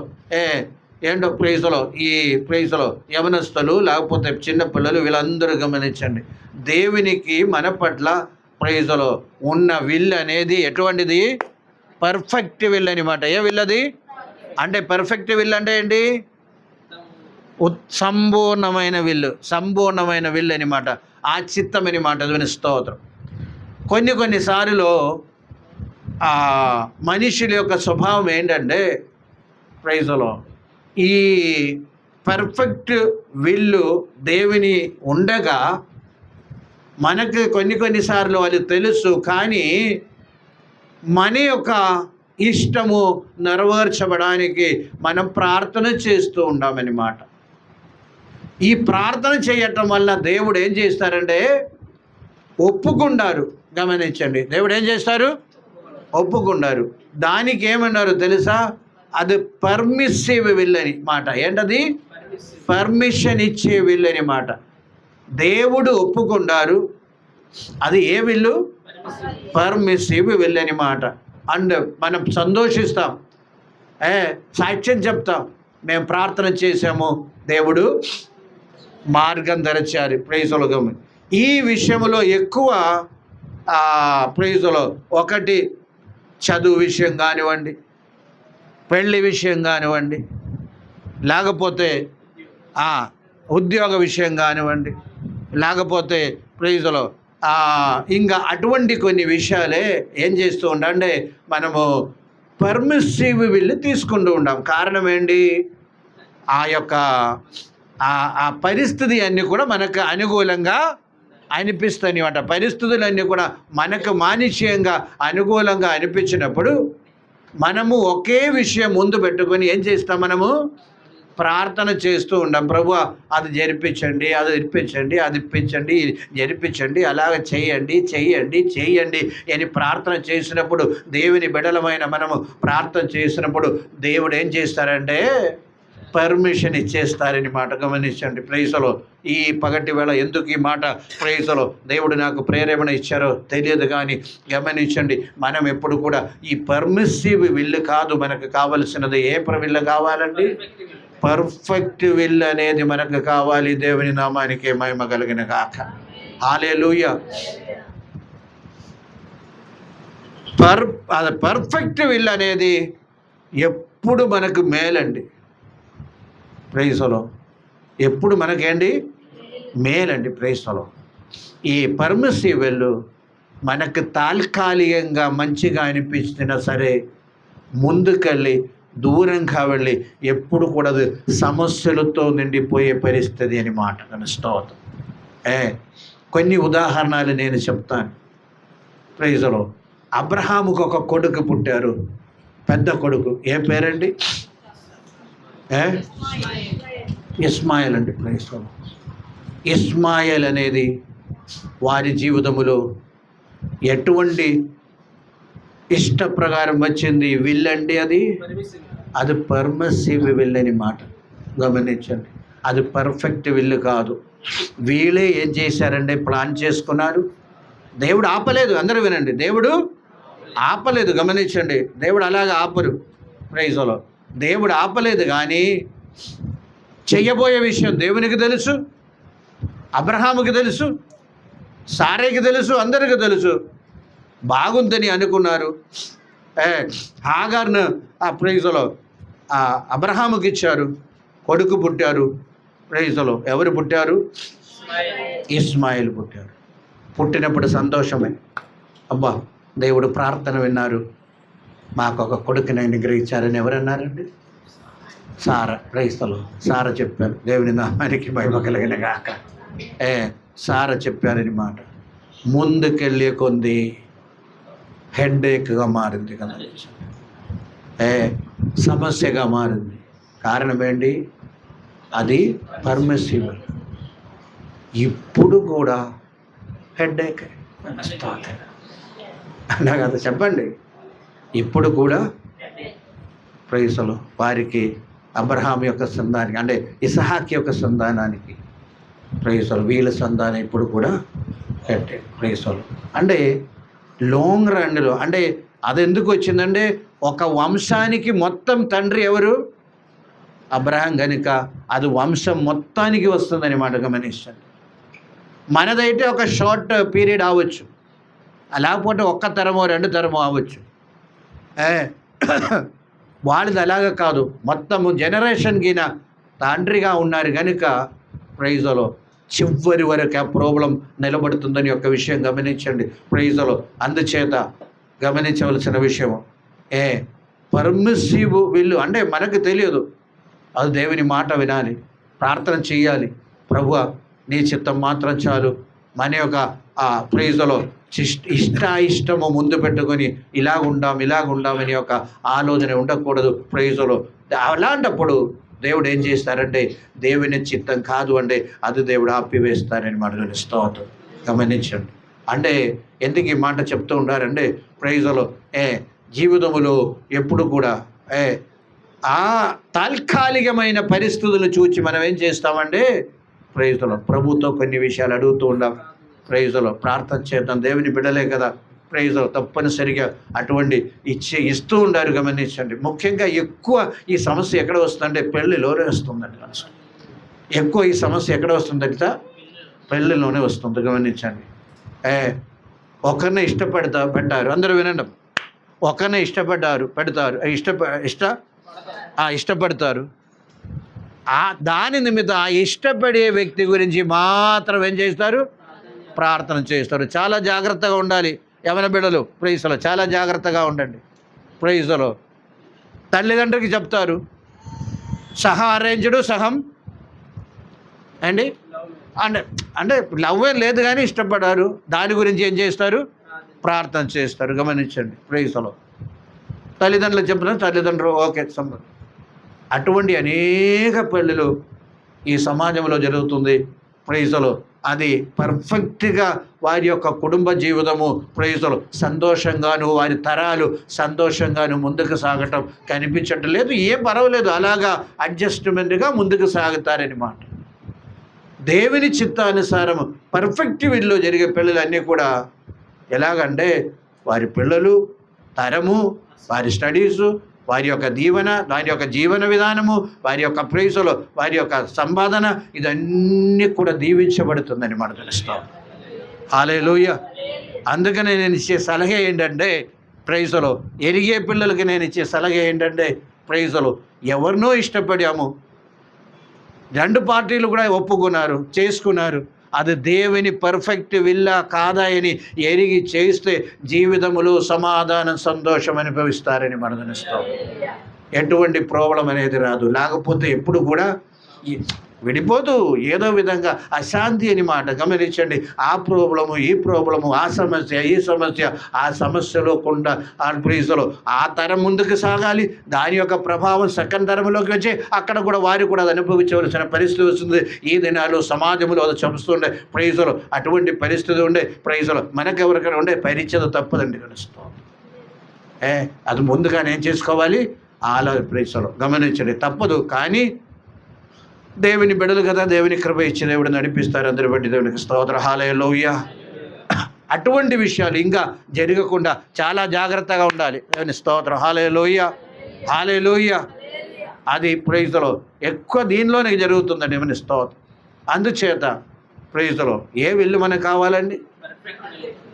ఏంటో ప్రైజ్లో ఈ ప్రైజ్లో యవనస్తులు లేకపోతే చిన్నపిల్లలు వీళ్ళందరూ గమనించండి. దేవునికి మన పట్ల ప్రైజ్లో ఉన్న విల్ అనేది ఎటువంటిది? పర్ఫెక్ట్ విల్ అని మాట. ఏ విల్ అది? అంటే పర్ఫెక్ట్ విల్ అంటే ఏంటి? సంపూర్ణమైన విల్లు, సంపూర్ణమైన విల్ అని మాట. ఆ చిత్తం అని మాట. దేవుని స్తోత్రం. కొన్నిసార్లు మనుషుల యొక్క స్వభావం ఏంటంటే ప్రైజ్లో ఈ పర్ఫెక్ట్ విల్లు దేవుని ఉండగా మనకు కొన్నిసార్లు అది తెలుసు, కానీ మన యొక్క ఇష్టము నెరవేర్చబడానికి మనం ప్రార్థన చేస్తూ ఉంటామన్నమాట. ఈ ప్రార్థన చేయటం వల్ల దేవుడు ఏం చేస్తారంటే ఒప్పుకుంటారు. గమనించండి. దేవుడు ఏం చేస్తారు? ఒప్పుకుంటారు. దానికి ఏమన్నారు తెలుసా? అది పర్మిసివ్ విల్ అని మాట. ఏంటది? పర్మిషన్ ఇచ్చే విల్ అని మాట. దేవుడు ఒప్పుకుంటారు. అది ఏ విల్లు? పర్మిసివ్ విల్ అని మాట. అండ్ మనం సంతోషిస్తాం, సాక్ష్యం చెప్తాం, మేము ప్రార్థన చేసాము, దేవుడు మార్గం తెరచారు. ప్రైజులో ఈ విషయంలో ఎక్కువ ప్రైజులో ఒకటి చదువు విషయం కానివ్వండి, పెళ్లి విషయం కానివ్వండి, లేకపోతే ఉద్యోగ విషయం కానివ్వండి, లేకపోతే ప్రైజులో ఇంకా అటువంటి కొన్ని విషయాలే ఏం చేస్తూ ఉంటామంటే మనము పర్మిసివ్ విల్ తీసుకుంటూ ఉంటాం. కారణం ఏంటి? ఆ యొక్క ఆ పరిస్థితి అన్నీ కూడా మనకు అనుకూలంగా అనిపిస్తాయి అన్నమాట. పరిస్థితులన్నీ కూడా మనకు మానుష్యంగా అనుకూలంగా అనిపించినప్పుడు మనము ఒకే విషయం ముందు పెట్టుకొని ఏం చేస్తాం? మనము ప్రార్థన చేస్తూ ఉంటాం. ప్రభువా అది జరిపించండి, అది ఇప్పించండి, అది ఇప్పించండి, జరిపించండి, అలాగ చేయండి అని ప్రార్థన చేసినప్పుడు, దేవుని బిడలమైన మనము ప్రార్థన చేసినప్పుడు దేవుడు ఏం చేస్తారంటే పర్మిషన్ ఇచ్చేస్తారని మాట గమనించండి. ప్రైజులో ఈ పగటి వేళ ఎందుకు ఈ మాట ప్రైజులో దేవుడు నాకు ప్రేరేపణ ఇచ్చారో తెలియదు, కానీ గమనించండి, మనం ఎప్పుడు కూడా ఈ పర్మిసివ్ విల్ కాదు, మనకు కావలసినది ఏ విల్ కావాలండి? పర్ఫెక్ట్ విల్ అనేది మనకు కావాలి. దేవుని నామానికి మహిమ కలిగిన గాక. హల్లెలూయా. పర్ఫెక్ట్ విల్ అనేది ఎప్పుడు మనకు మేలండి. ప్రైజ్లో ఎప్పుడు మనకేంటి మేలండి. ప్రైజ్లో ఈ పర్మిసివ్ విల్ మనకు తాత్కాలికంగా మంచిగా అనిపించినా సరే, ముందుకెళ్ళి దూరంగా వెళ్ళి ఎప్పుడు కూడా సమస్యలతో నిండిపోయే పరిస్థితి అని మాట కనిపిస్తుంది. కొన్ని ఉదాహరణలు నేను చెప్తాను. ప్రైజ్లో అబ్రహాముకు ఒక కొడుకు పుట్టారు, పెద్ద కొడుకు. ఏ పేరండి? ఇస్మాయిల్ అండి. ప్రైజ్లో ఇస్మాయిల్ అనేది వారి జీవితంలో ఎటువంటి ఇష్ట ప్రకారం వచ్చింది విల్ అండి. అది పర్మిసివ్ విల్ అని మాట గమనించండి. అది పర్ఫెక్ట్ విల్ కాదు. వీళ్ళే ఏం చేశారంటే ప్లాన్ చేసుకున్నారు. దేవుడు ఆపలేదు. అందరూ వినండి, దేవుడు ఆపలేదు. గమనించండి, దేవుడు అలాగ ఆపరు. ప్రైజ్లో దేవుడు ఆపలేదు, కానీ చెయ్యబోయే విషయం దేవునికి తెలుసు, అబ్రహాముకి తెలుసు, సారేకి తెలుసు, అందరికీ తెలుసు. బాగుందని అనుకున్నారు. హాగార్ను ఆ ప్రైజ్లో అబ్రహాముకి ఇచ్చారు, కొడుకు పుట్టారు. ప్రైజ్లో ఎవరు పుట్టారు? ఇస్మాయిల్ పుట్టారు. పుట్టినప్పుడు సంతోషమే. అబ్బా, దేవుడు ప్రార్థన విన్నారు, మాకు ఒక కొడుకుని అనుగ్రహించారని ఎవరన్నారండి? సారా. ప్రైజ్లో సారా చెప్పారు. దేవుని నామానికి మహిమ కలిగిన గాక. సారా చెప్పారని మాట. ముందుకెళ్ళే కొంది హెడ్ఏక్గా మారింది కదా, సమస్యగా మారింది. కారణం ఏంటి? అది పర్మిసిబుల్. ఇప్పుడు కూడా హెడ్ఏక్ అన్నా కదా, చెప్పండి. ఇప్పుడు కూడా ప్రైజ్లో వారికి అబ్రహాం యొక్క సంతానానికి, అంటే ఇసహాక్ యొక్క సంతానానికి ప్రైజ్లో వీళ్ళ సంతానం ఇప్పుడు కూడా హెడ్ఏక్. ప్రైజ్లో అంటే లాంగ్ రన్లో, అంటే అది ఎందుకు వచ్చిందంటే ఒక వంశానికి మొత్తం తండ్రి ఎవరు? అబ్రహాం. కనుక అది వంశం మొత్తానికి వస్తుందని మాట గమనించండి. మనదైతే ఒక షార్ట్ పీరియడ్ అవ్వచ్చు, లేకపోతే ఒక్క తరమో 2 తరమో అవ్వచ్చు. వాళ్ళది అలాగ కాదు, మొత్తము జనరేషన్కి తండ్రిగా ఉన్నారు కనుక ప్రైజ్లో చివరి వరకు ఆ ప్రాబ్లం నిలబడుతుందని ఒక విషయం గమనించండి. ప్రైజ్లో అందుచేత గమనించవలసిన విషయం పర్మిసివ్ విల్ అంటే మనకు తెలియదు. అది దేవుని మాట వినాలి, ప్రార్థన చేయాలి. ప్రభువా నీ చిత్తం మాత్రం చాలు. మన యొక్క ప్రైజ్లో ఇష్టము ముందు పెట్టుకొని ఇలాగుండామని ఒక ఆలోచన ఉండకూడదు. ప్రైజ్లో అలాంటప్పుడు దేవుడు ఏం చేస్తారంటే దేవుని చిత్తం కాదు అంటే అది దేవుడు ఆపివేస్తారని మాట స్తోత్రం. గమనించండి. అంటే ఎందుకు ఈ మాట చెప్తూ ఉన్నారంటే ప్రైజ్లో జీవితములో ఎప్పుడు కూడా ఆ తాత్కాలికమైన పరిస్థితులు చూచి మనం ఏం చేస్తామంటే ప్రైజ్లో ప్రభుతో కొన్ని విషయాలు అడుగుతూ ఉండాం. ప్రైజ్లో ప్రార్థన చేద్దాం, దేవుని బిడ్డలే కదా. ప్రైజ్లో తప్పనిసరిగా అటువంటి ఇస్తూ ఉండారు. గమనించండి. ముఖ్యంగా ఎక్కువ ఈ సమస్య ఎక్కడ వస్తుందంటే పెళ్ళిలోనే వస్తుందండి. ఎక్కువ ఈ సమస్య ఎక్కడ వస్తుందంటే పెళ్ళిలోనే వస్తుంది. గమనించండి. ఒకరిని పెట్టారు, అందరూ వినండి. ఒకరిని ఇష్టపడతారు. దాని నిమిత్తం ఆ ఇష్టపడే వ్యక్తి గురించి మాత్రం ఏం చేస్తారు? ప్రార్థన చేస్తారు. చాలా జాగ్రత్తగా ఉండాలి యవన బిడ్డలు. ప్రైజ్లో చాలా జాగ్రత్తగా ఉండండి. ప్రైజ్లో తల్లిదండ్రులకి చెప్తారు, సహా అరేంజ్డ్ సహం అండి అంటే లవ్ ఏం లేదు కానీ ఇష్టపడారు. దాని గురించి ఏం చేస్తారు? ప్రార్థన చేస్తారు. గమనించండి. ప్రైజ్లో తల్లిదండ్రులకు చెప్తున్నారు, తల్లిదండ్రులు ఓకే అటువంటి అనేక పెళ్ళిళ్ళు ఈ సమాజంలో జరుగుతుంది. ప్రైజులు అది పర్ఫెక్ట్గా వారి యొక్క కుటుంబ జీవితము ప్రైజులు సంతోషంగాను, వారి తరాలు సంతోషంగాను ముందుకు సాగటం కనిపించటం లేదు. ఏం పర్వాలేదు, అలాగా అడ్జస్ట్మెంట్గా ముందుకు సాగుతారనమాట. దేవుని చిత్తానుసారం పర్ఫెక్ట్ వీళ్ళు జరిగే పెళ్ళిళ్ళన్నీ కూడా ఎలాగంటే వారి పిల్లలు, తరము, వారి స్టడీసు, వారి యొక్క దీవెన, వారి యొక్క జీవన విధానము, వారి యొక్క ప్రైజులు, వారి యొక్క సంపాదన, ఇదన్నీ కూడా దీవించబడుతుందని మనం తెలుస్తాం. హల్లెలూయా. అందుకనే నేను ఇచ్చే సలహా ఏంటంటే ప్రైజులు, ఎరిగే పిల్లలకి నేను ఇచ్చే సలహా ఏంటంటే ప్రైజులు, ఎవరినో ఇష్టపడాము, 2 పార్టీలు కూడా ఒప్పుకున్నారు, చేసుకున్నారు, అది దేవుని పర్ఫెక్ట్ విల్లా కాదా అని ఎరిగి చేస్తే జీవితములు సమాధానం, సంతోషం అనుభవిస్తారని మనం తెలుస్తాం. ఎటువంటి ప్రాబ్లం అనేది రాదు. లేకపోతే ఎప్పుడు కూడా విడిపోతూ ఏదో విధంగా అశాంతి అని మాట గమనించండి. ఆ ప్రాబ్లము, ఈ ప్రాబ్లము, ఆ సమస్య, ఈ సమస్య, ఆ సమస్యలో కుండా ఆ ప్రీజులో ఆ తరం ముందుకు సాగాలి. దాని యొక్క ప్రభావం సెకండ్ తరంలోకి వచ్చి అక్కడ కూడా వారు కూడా అది అనుభవించవలసిన పరిస్థితి వస్తుంది. ఈ దినాలు సమాజంలో అది చెబుతుండే ప్రైజులు, అటువంటి పరిస్థితి ఉండే ప్రైజులు మనకు ఎవరికైనా ఉండే పరిచయం తప్పదండి తెలుస్తాం. అది ముందుగానే ఏం చేసుకోవాలి, ప్రైజులు గమనించండి, తప్పదు. కానీ దేవుని బిడ్డలు కదా, దేవుని కృప ఇచ్చి దేవుడు నడిపిస్తారు. అందరి బట్టి దేవునికి స్తోత్రం. హల్లెలూయా. అటువంటి విషయాలు ఇంకా జరగకుండా చాలా జాగ్రత్తగా ఉండాలి. దేవుని స్తోత్రం. హల్లెలూయా, హల్లెలూయా. అది ప్రైజులో ఎక్కువ దీనిలోనే జరుగుతుందండి. దేవుని స్తోత్రం. అందుచేత ప్రైజులో ఏ విల్లు మనకు కావాలండి?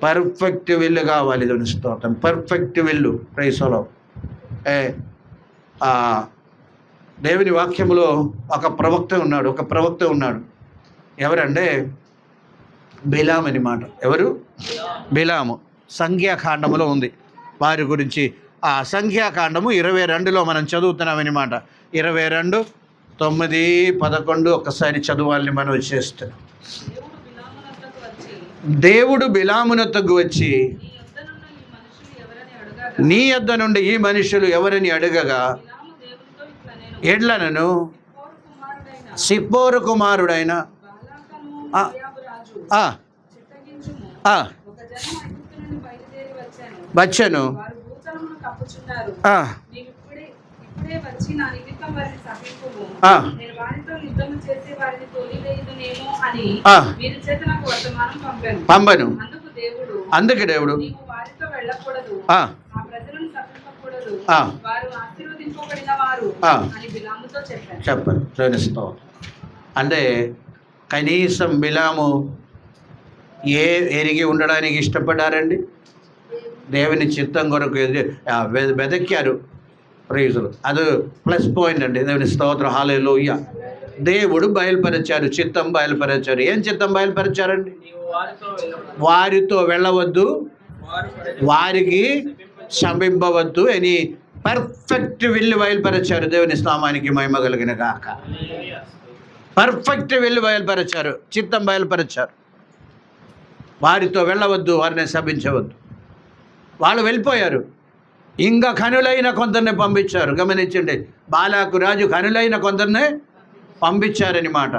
పర్ఫెక్ట్ విల్లు కావాలి. దేవుని స్తోత్రం. పర్ఫెక్ట్ విల్లు ప్రైజులో. దేవుని వాక్యములో ఒక ప్రవక్త ఉన్నాడు. ఎవరంటే బిలాము అని మాట. ఎవరు? బిలాము. సంఖ్యాకాండములో ఉంది వారి గురించి. ఆ సంఖ్యాకాండము 22లో మనం చదువుతున్నామని మాట. 22, 9, 11 ఒక్కసారి చదవాలని మనం చేస్తున్నాం. దేవుడు బిలామునొద్దకు వచ్చి, నీ యొద్ద నుండి ఈ మనుషులు ఎవరని అడగగా, ఎడ్లనను సిప్పోరు కుమారుడైన వచ్చను, పంపను. అందుకు దేవుడు చెప్పండి. శ్రేణిస్తాం అంటే కనీసం బిలాము ఎరిగి ఉండడానికి ఇష్టపడ్డారండి. దేవుని చిత్తం కొరకు వెదక్కారు ప్రైజులు. అది ప్లస్ పాయింట్ అండి. దేవుని స్తోత్రం. హల్లెలూయా. దేవుడు బయలుపరిచారు, చిత్తం బయలుపరిచారు. ఏం చిత్తం బయలుపరిచారండి? వారితో వెళ్ళవద్దు, వారికి శమింపవద్దు అని పర్ఫెక్ట్ విల్లు బయలుపరిచారు. దేవుని నామానికి మహిమ కలిగిన గాక. పర్ఫెక్ట్ విల్లు బయలుపరిచారు, చిత్తం బయలుపరిచారు. వారితో వెళ్ళవద్దు, వారిని శపించవద్దు. వాళ్ళు వెళ్ళిపోయారు. ఇంకా కనులైన కొందరిని పంపించారు. గమనించండి, బాలాకు రాజు కనులైన కొందరిని పంపించారని మాట.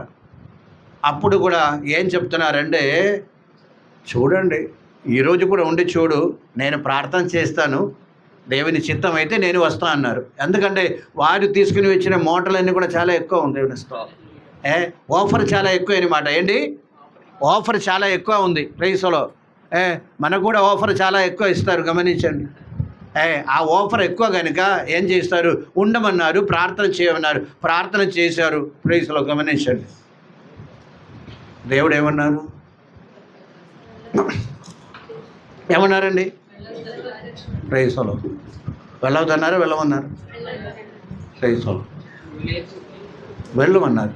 అప్పుడు కూడా ఏం చెప్తున్నారంటే, చూడండి, ఈరోజు కూడా ఉండి చూడు, నేను ప్రార్థన చేస్తాను, దేవుని చిత్తం అయితే నేను వస్తా అన్నారు. ఎందుకంటే వారు తీసుకుని వచ్చిన మోటార్లన్నీ కూడా చాలా ఎక్కువ ఉంది. ఆఫర్ చాలా ఎక్కువ అనమాట. ఏంటి? ఆఫర్ చాలా ఎక్కువ ఉంది ప్రైస్లో. మనకు కూడా ఆఫర్ చాలా ఎక్కువ ఇస్తారు. గమనించండి. ఆ ఆఫర్ ఎక్కువ కనుక ఏం చేస్తారు? ఉండమన్నారు, ప్రార్థన చేయమన్నారు. ప్రార్థన చేశారు ప్రైస్లో. గమనించండి, దేవుడు ఏమన్నారండి? ప్రైస్లో వెళ్ళవద్దన్నారు, వెళ్ళమన్నారు. ప్రైస్లో వెళ్ళమన్నారు.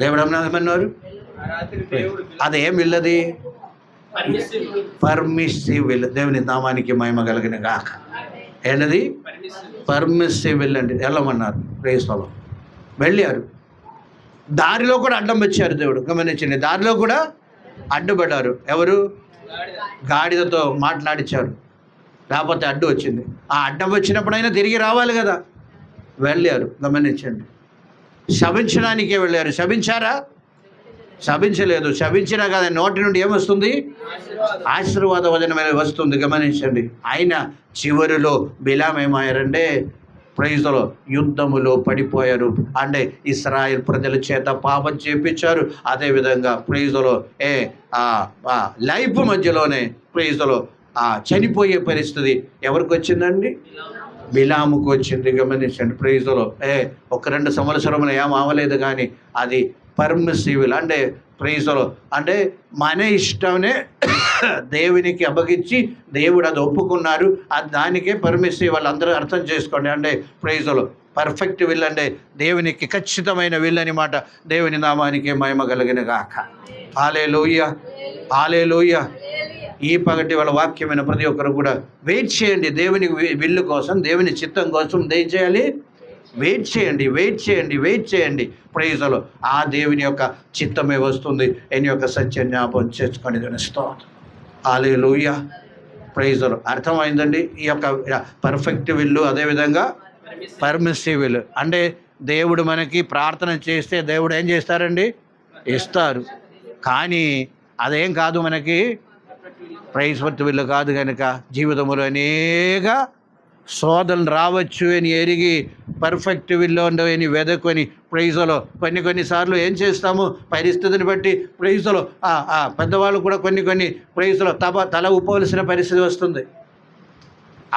దేవుడు ఏమన్నారు? అది ఏం విల్లది? Permissive will. దేవుని నామానికి మహిమ కలిగిన గాక. ఏంటది? పర్మిసివ్ విల్ అండి. వెళ్ళమన్నారు. ప్రైస్లో వెళ్ళారు. దారిలో కూడా అడ్డం వచ్చారు. దేవుడు గమనించండి, దారిలో కూడా అడ్డుపడ్డారు. ఎవరు? గాడిదతో మాట్లాడించారు, లేకపోతే అడ్డు వచ్చింది. ఆ అడ్డం వచ్చినప్పుడైనా తిరిగి రావాలి కదా. వెళ్ళారు. గమనించండి, శపించడానికే వెళ్ళారు. శపించారా? శపించలేదు. శపించినా కదా నోటి నుండి ఏమొస్తుంది? ఆశీర్వాద వచనమైన వస్తుంది. గమనించండి. ఆయన చివరిలో బిలాం ఏమయ్యారంటే ప్రైజ్లో యుద్ధములో పడిపోయారు. అంటే ఇశ్రాయేల్ ప్రజల చేత పాపం చేపించారు. అదేవిధంగా ప్రైజ్లో లైఫ్ మధ్యలోనే ప్రైజ్లో చనిపోయే పరిస్థితి ఎవరికి వచ్చిందండి? బిలాముకు వచ్చింది. గమనించండి. ప్రైజ్లో 1-2 సంవత్సరములు ఏం అవ్వలేదు, కానీ అది పర్మిసిబుల్. అంటే ప్రైజ్లో అంటే మన ఇష్టమే దేవునికి అప్పగించి దేవుడు అది ఒప్పుకున్నారు. అది దానికే పర్మిసిబుల్. వాళ్ళందరూ అర్థం చేసుకోండి. అంటే ప్రైజ్లో పర్ఫెక్ట్ విల్ అంటే దేవునికి ఖచ్చితమైన విల్ అని మాట. దేవుని నామానికి మహిమ కలిగిన గాక. హల్లెలూయా, హల్లెలూయా. ఈ పగటి వాళ్ళ వాక్యమైన ప్రతి ఒక్కరు కూడా వెయిట్ చేయండి. దేవుని విల్లు కోసం, దేవుని చిత్తం కోసం ఏం చేయాలి? వెయిట్ చేయండి, వెయిట్ చేయండి, వెయిట్ చేయండి. ప్రైజ్లో ఆ దేవుని యొక్క చిత్తమే వస్తుంది. ఆయన యొక్క సత్య జ్ఞాపకం చేసుకొని స్తోత్రం. హల్లెలూయా. ప్రైజ్లో అర్థమైందండి. ఈ యొక్క పర్ఫెక్ట్ విల్లు, అదేవిధంగా పర్మిసివ్ విల్. అంటే దేవుడు మనకి ప్రార్థన చేస్తే దేవుడు ఏం చేస్తారండి? ఇస్తారు. కానీ అదేం కాదు, మనకి ప్రైజ్ విల్లు కాదు. కనుక జీవితంలో అనేక శోధనలు రావచ్చు అని ఎరిగి పర్ఫెక్ట్ విల్లో ఉండవని వెదకొని ప్రైజ్లో కొన్నిసార్లు ఏం చేస్తాము? పరిస్థితిని బట్టి ప్రైజ్లో పెద్దవాళ్ళు కూడా కొన్ని ప్రైజ్లో తల ఊపవలసిన పరిస్థితి వస్తుంది.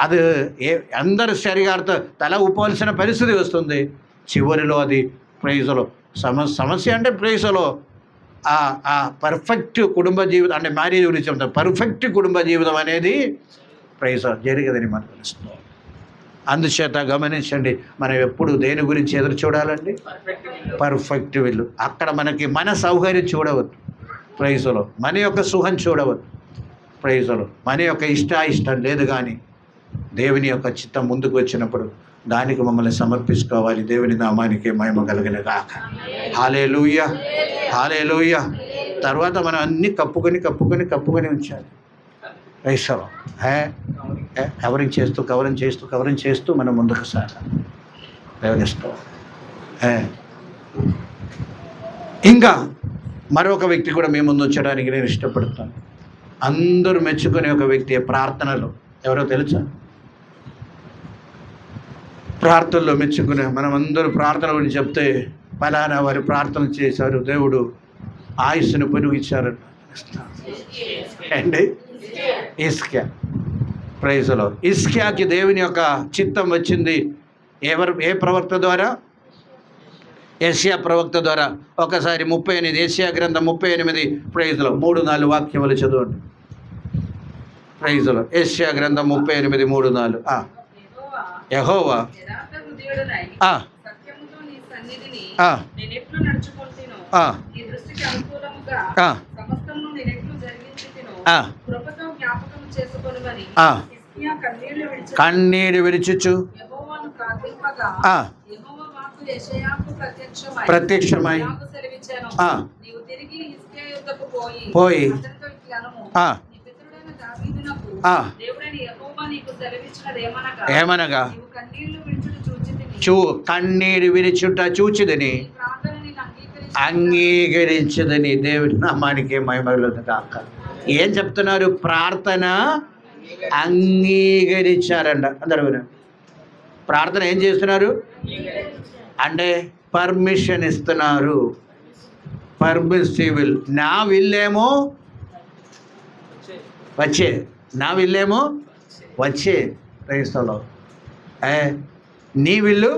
అది అందరు సరిగా తల ఊపవలసిన పరిస్థితి వస్తుంది. చివరిలో అది ప్రైజ్లో సమస్య అంటే ప్రైజ్లో పర్ఫెక్ట్ కుటుంబ జీవితం అంటే మ్యారేజ్ గురించి చెప్తాం. పర్ఫెక్ట్ కుటుంబ జీవితం అనేది ప్రైజ్లో జరిగదని మనకు తెలుస్తుంది. అందుచేత గమనించండి, మనం ఎప్పుడు దేని గురించి ఎదురు చూడాలండి? పర్ఫెక్ట్ విల్లు. అక్కడ మనకి మన సౌకర్యం చూడవద్దు ప్రైజ్లో, మన యొక్క సుఖం చూడవద్దు ప్రైజ్లో, మన యొక్క ఇష్టం లేదు. కానీ దేవుని యొక్క చిత్తం ముందుకు వచ్చినప్పుడు దానికి మమ్మల్ని సమర్పించుకోవాలి. దేవుని నామానికి మహిమ కలిగిన గాక. హల్లెలూయా, హల్లెలూయా. తర్వాత మనం అన్నీ కప్పుకొని ఉంచాలి. క్రైస్తవం కవరింగ్ చేస్తూ మనం ముందుకు సాగాలి. దేవునిస్తాం. ఇంకా మరొక వ్యక్తి కూడా మేము ముందు ఉంచడానికి నేను ఇష్టపడతాను. అందరూ మెచ్చుకునే ఒక వ్యక్తి ప్రార్థనలో. ఎవరో తెలుసా? ప్రార్థనలో మెచ్చుకునే మనం అందరూ ప్రార్థన గురించి చెప్తే ఫలానా వారి ప్రార్థన చేశారు, దేవుడు ఆయుస్సును పొరుగిచ్చారు అండి. ఇస్కియా. ప్రైజ్లో ఇస్కియాకి దేవుని యొక్క చిత్తం వచ్చింది. ఏ ప్రవక్త ద్వారా? యెషయా ప్రవక్త ద్వారా. ఒకసారి 38 యెషయా గ్రంథం 38 ప్రైజ్లో 3-4 వాక్యములు చదవండి. ప్రైజ్లో యెషయా గ్రంథం 38:3-4. యెహోవా కన్నీరు విడిచుచు ప్రత్యక్షమై పోయి ఏమనగా కన్నీరు విడిచుట చూచిదని అంగీకరించదని. దేవుడి నామానికి మహిమలు కాక. ఏం చెప్తున్నారు? ప్రార్థన అంగీకరించారంట. అందరూ వినండి. ప్రార్థన ఏం చేస్తున్నారు అంటే పర్మిషన్ ఇస్తున్నారు. పర్మిసిబుల్. నా విల్లేమో వచ్చే, నా విల్లేమో వచ్చే. క్రైస్తవులో నీ విల్లు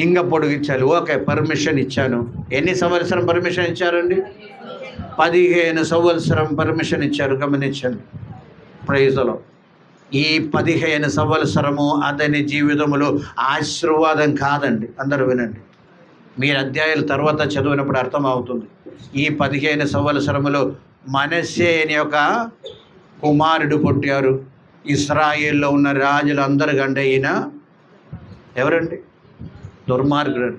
ఇంకా పొడిగించాలి. ఓకే, పర్మిషన్ ఇచ్చాను. ఎన్ని సంవత్సరం పర్మిషన్ ఇచ్చారండి? 15 సంవత్సరం పర్మిషన్ ఇచ్చారు. గమనించండి. ప్రైజ్లో ఈ 15 సంవత్సరము అతని జీవితంలో ఆశీర్వాదం కాదండి. అందరూ వినండి. మీరు అధ్యాయాల తర్వాత చదివినప్పుడు అర్థమవుతుంది. ఈ 15 సంవత్సరములో మనష్షే అనే ఒక కుమారుడు పుట్టారు. ఇశ్రాయేల్లో ఉన్న రాజులందరికంటే ఈయన ఎవరండి? దుర్మార్గుడు.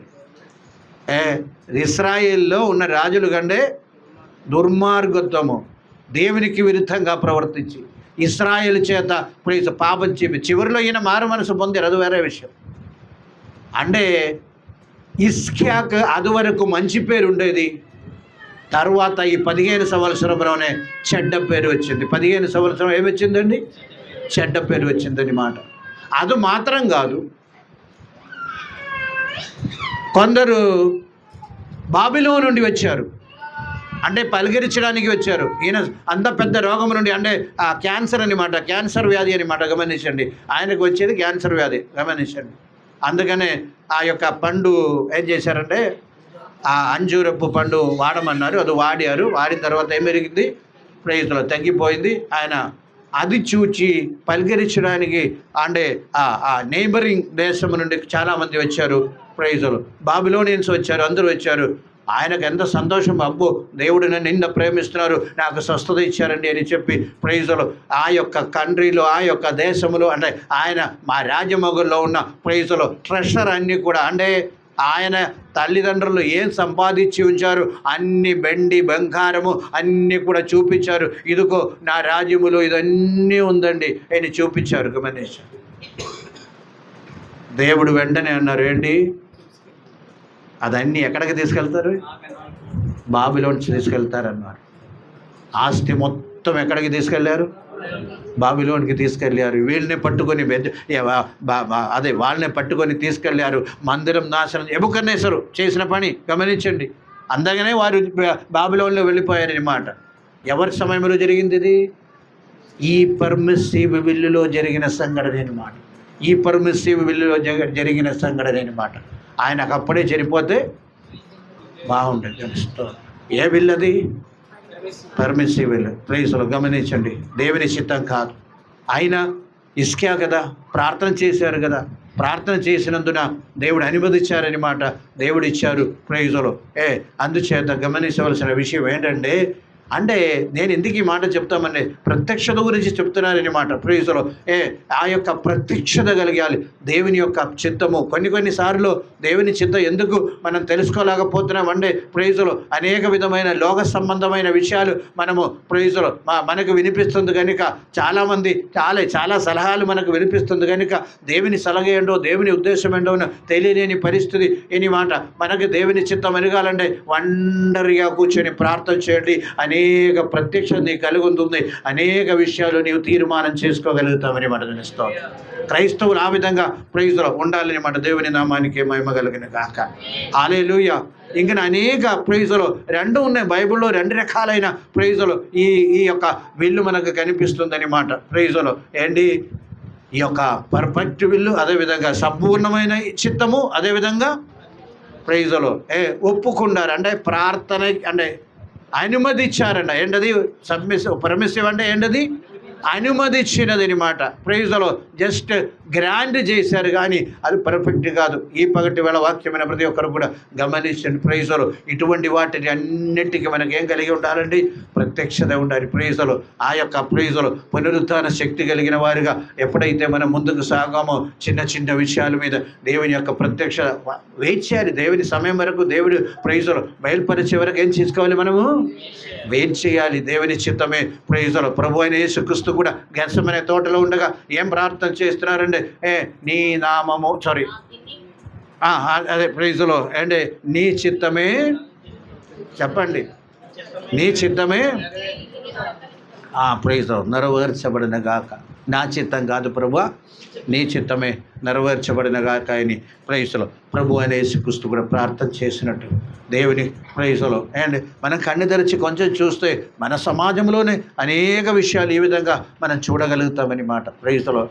ఇశ్రాయేల్లో ఉన్న రాజుల కంటే దుర్మార్గత్వము, దేవునికి విరుద్ధంగా ప్రవర్తించి ఇశ్రాయేలు చేత పాపం చెప్పి చివరిలో ఈయన మారు మనసు పొందారు. అది వేరే విషయం. అంటే ఇస్హాకు అది వరకు మంచి పేరు ఉండేది, తర్వాత ఈ 15 సంవత్సరంలోనే చెడ్డ పేరు వచ్చింది. 15 సంవత్సరం ఏమొచ్చిందండి? చెడ్డ పేరు వచ్చిందని మాట. అది మాత్రం కాదు, కొందరు బాబిలోను నుండి వచ్చారు, అంటే పలకరించడానికి వచ్చారు. ఈయన అంత పెద్ద రోగం నుండి, అంటే క్యాన్సర్ అనమాట, క్యాన్సర్ వ్యాధి అనమాట, గమనించండి. ఆయనకు వచ్చేది క్యాన్సర్ వ్యాధి, గమనించండి. అందుకనే ఆ యొక్క పండు ఏం చేశారంటే, ఆ అంజూరపు పండు వాడమన్నారు, అది వాడారు. వాడిన తర్వాత ఏం పెరిగింది? ప్రైజ్లో తగ్గిపోయింది. ఆయన అది చూచి పలకరించడానికి అంటే ఆ నైబరింగ్ దేశం నుండి చాలామంది వచ్చారు. ప్రైజులు బాబిలోనియన్స్ వచ్చారు, అందరూ వచ్చారు. ఆయనకు ఎంత సంతోషం, అబ్బో దేవుడు నన్ను నిన్న ప్రేమిస్తున్నారు, నాకు స్వస్థత ఇచ్చారండి అని చెప్పి ప్రైజులు ఆ యొక్క కంట్రీలో, ఆ యొక్క దేశంలో, అంటే ఆయన మా రాజమగుల్లో ఉన్న ప్రైజులు ట్రెషర్ అన్నీ కూడా, అంటే ఆయన తల్లిదండ్రులు ఏం సంపాదించి ఉంచారు అన్ని వెండి బంగారము అన్నీ కూడా చూపించారు. ఇదిగో నా రాజ్యములో ఇదన్నీ ఉందండి అని చూపించారు. గమనించారు. దేవుడు వెంటనే అన్నారు, ఏంటి అదన్నీ ఎక్కడికి తీసుకెళ్తారు? బాబిలోనికి తీసుకెళ్తారన్నారు. ఆస్తి మొత్తం ఎక్కడికి తీసుకెళ్లారు? బాబిలోనికి తీసుకెళ్ళారు. వీళ్ళని పట్టుకొని వాళ్ళని పట్టుకొని తీసుకెళ్ళారు. మందిరం నాశనం. నెబుకద్నెజరు చేసిన పని గమనించండి. అందగానే వారు బాబిలోన్లో వెళ్ళిపోయారన్నమాట. ఎవరి సమయంలో జరిగింది ఇది? ఈ పర్మిసివ్ విల్లులో జరిగిన సంఘటన అన్నమాట. ఈ పర్మిసివ్ విల్లులో జరిగిన సంఘటన అన్నమాట. ఆయనకు అప్పుడే చనిపోతే బాగుంటుంది. ఏ విల్ అది? Permissive will. ప్రైజ్లో గమనించండి. దేవుని చిత్తం కాదు. ఆయన ఇస్కా కదా, ప్రార్థన చేశారు కదా, ప్రార్థన చేసినందున దేవుడు అనుమతించారనమాట. దేవుడు ఇచ్చారు. ప్రైజ్లో అందుచేత గమనించవలసిన విషయం ఏంటంటే, అంటే నేను ఎందుకు ఈ మాట చెప్తామండి, ప్రత్యక్షత గురించి చెప్తున్నానన్నమాట. ప్రైజ్లో ఆ యొక్క ప్రత్యక్షత కలిగాలి. దేవుని యొక్క చిత్తము కొన్నిసార్లు దేవుని చిత్తం ఎందుకు మనం తెలుసుకోలేకపోతున్నాం అంటే, ప్రైజ్లో అనేక విధమైన లోక సంబంధమైన విషయాలు మనము ప్రైజ్లో మనకు వినిపిస్తుంది కనుక, చాలామంది చాలా సలహాలు మనకు వినిపిస్తుంది కనుక దేవుని సలహా ఏంటో, దేవుని ఉద్దేశం ఏంటో తెలియలేని పరిస్థితి అని మాట. మనకు దేవుని చిత్తం ఎరగాలంటే ఒంటరిగా కూర్చొని ప్రార్థన చేయండి. అనేక ప్రత్యక్షత నీకు కలిగి ఉంటుంది. అనేక విషయాలు నీవు తీర్మానం చేసుకోగలుగుతామని మాట తెలుస్తాం. క్రైస్తవులు ఆ విధంగా ప్రైజ్లో ఉండాలని మాట. దేవుని నామానికి మహిమ కలిగిన గాక. హల్లెలూయా. ఇంకా అనేక ప్రైజులు రెండు ఉన్నాయి బైబిల్లో. 2 రకాలైన ప్రైజులు ఈ యొక్క విల్లు మనకు కనిపిస్తుందని మాట. ప్రైజులు ఏంటి? ఈ యొక్క పర్ఫెక్ట్ విల్లు, అదేవిధంగా సంపూర్ణమైన చిత్తము, అదేవిధంగా ప్రైజులు ఒప్పుకున్నారు, అంటే ప్రార్థన, అంటే అనుమతి ఇచ్చారంట. ఏంటది? పర్మిసివ్ అంటే ఏంటది? అనుమతిచ్చినది అనమాట. ప్రైజ్లో జస్ట్ గ్రాండ్ చేశారు కానీ అది పర్ఫెక్ట్ కాదు. ఈ పగటి వేళ వాక్యమైన ప్రతి ఒక్కరు కూడా గమనించండి. ప్రైజ్లో ఇటువంటి వాటిని అన్నిటికీ మనకి ఏం కలిగి ఉండాలండి? ప్రత్యక్షత ఉండాలి. ప్రైజ్లో ఆ యొక్క ప్రైజ్లో పునరుత్థాన శక్తి కలిగిన వారిగా ఎప్పుడైతే మనం ముందుకు సాగామో, చిన్న విషయాల మీద దేవుని యొక్క ప్రత్యక్ష వెయిట్ చేయాలి. దేవుని సమయం వరకు దేవుడు ప్రైజ్లో బయలుపరిచే వరకు ఏం చేసుకోవాలి? మనము వెయిట్ చేయాలి. దేవుని చిత్తమే. ప్రైజ్లో ప్రభు అయిన యేసుక్రీస్తు కూడా గెత్సెమనే తోటలో ఉండగా ఏం ప్రార్థన చేస్తున్నారండి? నీ నామము అదే ప్రైజ్లో అంటే నీ చిత్తమే, చెప్పండి, నీ చిత్తమే ప్రైజ్లో నెరవేర్చబడిన గాక. నా చిత్తం కాదు ప్రభువా, నీ చిత్తమే నెరవేర్చబడిన గాక అని ప్రైజ్లో ప్రభు అనే యేసుక్రీస్తు కూడా ప్రార్థన చేసినట్టు దేవుని ప్రైజ్లో. అండ్ మనం కన్ను తెరిచి కొంచెం చూస్తే మన సమాజంలోనే అనేక విషయాలు ఈ విధంగా మనం చూడగలుగుతామని మాట. ప్రైజ్లో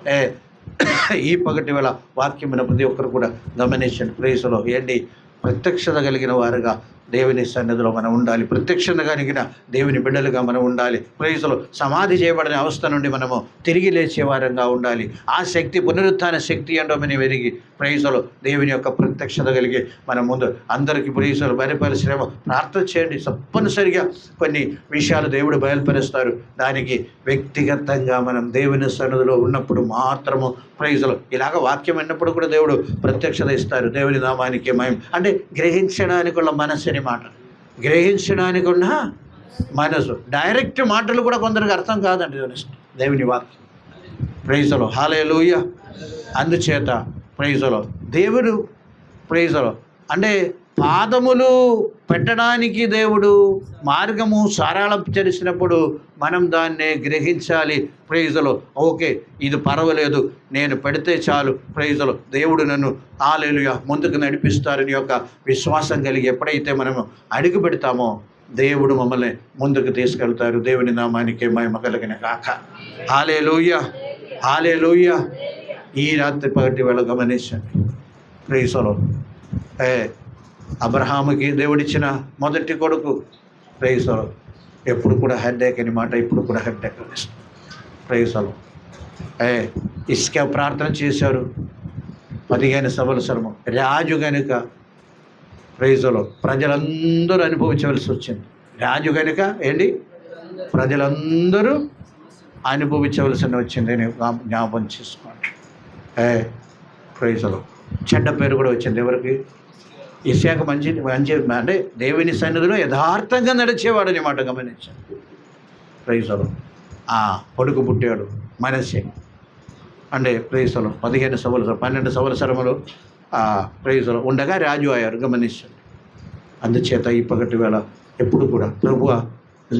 ఈ పగటి వేళ వాక్యమైన ప్రతి ఒక్కరు కూడా గమనించండి. ప్రైజ్లో ఏంటి? ప్రత్యక్షత కలిగిన వారుగా దేవుని సన్నిధిలో మనం ఉండాలి. ప్రత్యక్షత కలిగిన దేవుని బిడ్డలుగా మనం ఉండాలి. ప్రైజ్లో సమాధి చేయబడిన అవస్థ నుండి మనము తిరిగి లేచే వారంగా ఉండాలి. ఆ శక్తి పునరుత్థాన శక్తి ఏంటో మనం ఎరిగి ప్రైజ్లో దేవుని యొక్క ప్రత్యక్షత కలిగి మన ముందు అందరికీ ప్రైజ్లో బయలుపరిశ్రమ ప్రార్థన చేయండి. తప్పనిసరిగా కొన్ని విషయాలు దేవుడు బయలుపరుస్తారు. దానికి వ్యక్తిగతంగా మనం దేవుని సన్నిధిలో ఉన్నప్పుడు మాత్రము ప్రైజ్లో ఇలాగ వాక్యం విన్నప్పుడు కూడా దేవుడు ప్రత్యక్షత ఇస్తారు. దేవుని నామానికి మహిమ. అంటే గ్రహించడానికి ఉన్న మనసు అని మాట. గ్రహించడానికి ఉన్న మనసు. డైరెక్ట్ మాటలు కూడా కొందరికి అర్థం కాదండి దేవుని వాక్యం. ప్రైజ్లో హల్లెలూయా. అందుచేత ప్రైజ్లో దేవుడు ప్రైజులో అంటే పాదములు పెట్టడానికి దేవుడు మార్గము సారాళం చేసినప్పుడు మనం దాన్ని గ్రహించాలి. ప్రైజులో ఓకే, ఇది పర్వాలేదు, నేను పెడితే చాలు, ప్రైజులో దేవుడు నన్ను హల్లెలూయా ముందుకు నడిపిస్తారని యొక్క విశ్వాసం కలిగి ఎప్పుడైతే మనము అడుగు పెడతామో దేవుడు మమ్మల్ని ముందుకు తీసుకెళ్తారు. దేవుని నామానికి మహిమ కలుగును గాక. హల్లెలూయా, హల్లెలూయా. ఈ రాత్రి పగటి వేళ గమనించండి. ప్రైజులో అబ్రహాముకి దేవుడిచ్చిన మొదటి కొడుకు ప్రైజులో ఎప్పుడు కూడా హెడ్ఏక్ అని మాట, ఇప్పుడు కూడా హెడ్ఏక్ అనిస్తుంది. ప్రైజులో ఇసుక ప్రార్థన చేశారు 15 సంవత్సరము. రాజు కనుక ప్రైజులో ప్రజలందరూ అనుభవించవలసి వచ్చింది. రాజు కనుక ఏంటి ప్రజలందరూ అనుభవించవలసి వచ్చింది అని జ్ఞాపకం చేసుకోండి. ప్రైజులో చెడ్డ పేరు కూడా వచ్చింది ఎవరికి? ఇస్సాకు మంచి అంటే దేవుని సన్నిధిలో యథార్థంగా నడిచేవాడని మాట గమనించాడు. ప్రైజులో కొడుకు పుట్టాడు మనస్సే. అంటే ప్రైజులో 15 సంవత్సరం 12 సంవత్సరములు ప్రైజులో ఉండగా రాజు అయ్యారు. గమనించండి. అందుచేత ఈ పగటి వేళ ఎప్పుడు కూడా ప్రభువా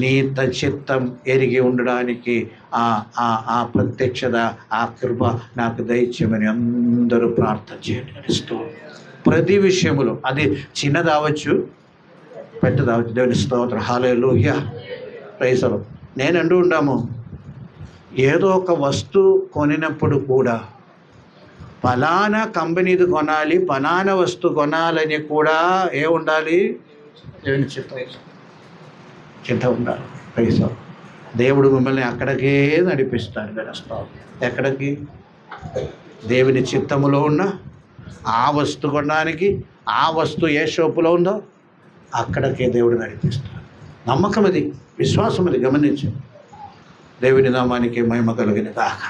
నీ చిత్తం ఎరిగి ఉండడానికి ఆ ప్రత్యక్షత, ఆ కృప నాకు దయచేయమని అందరూ ప్రార్థన చేస్తూ ప్రతి విషయములో అది చిన్నదావచ్చు పెద్దదావచ్చు. దేవుని స్తోత్రం. హల్లెలూయా. ప్రైజులో నేను అంటూ ఉంటాము, ఏదో ఒక వస్తువు కొనినప్పుడు కూడా ఫలానా కంపెనీది కొనాలి, ఫలానా వస్తువు కొనాలని కూడా ఉండాలి, దేవుని చిత్తం ఉండాలి. ప్రైజులో దేవుడు మిమ్మల్ని అక్కడికే నడిపిస్తాడు. ఎక్కడికి? దేవుని చిత్తములో ఉన్న ఆ వస్తువు కొనడానికి, ఆ వస్తువు ఏ షాపులో ఉందో అక్కడికే దేవుడు నడిపిస్తాడు. నమ్మకం అది, విశ్వాసం అది. గమనించండి. దేవుని నామానికి మహిమ కలుగును గాక.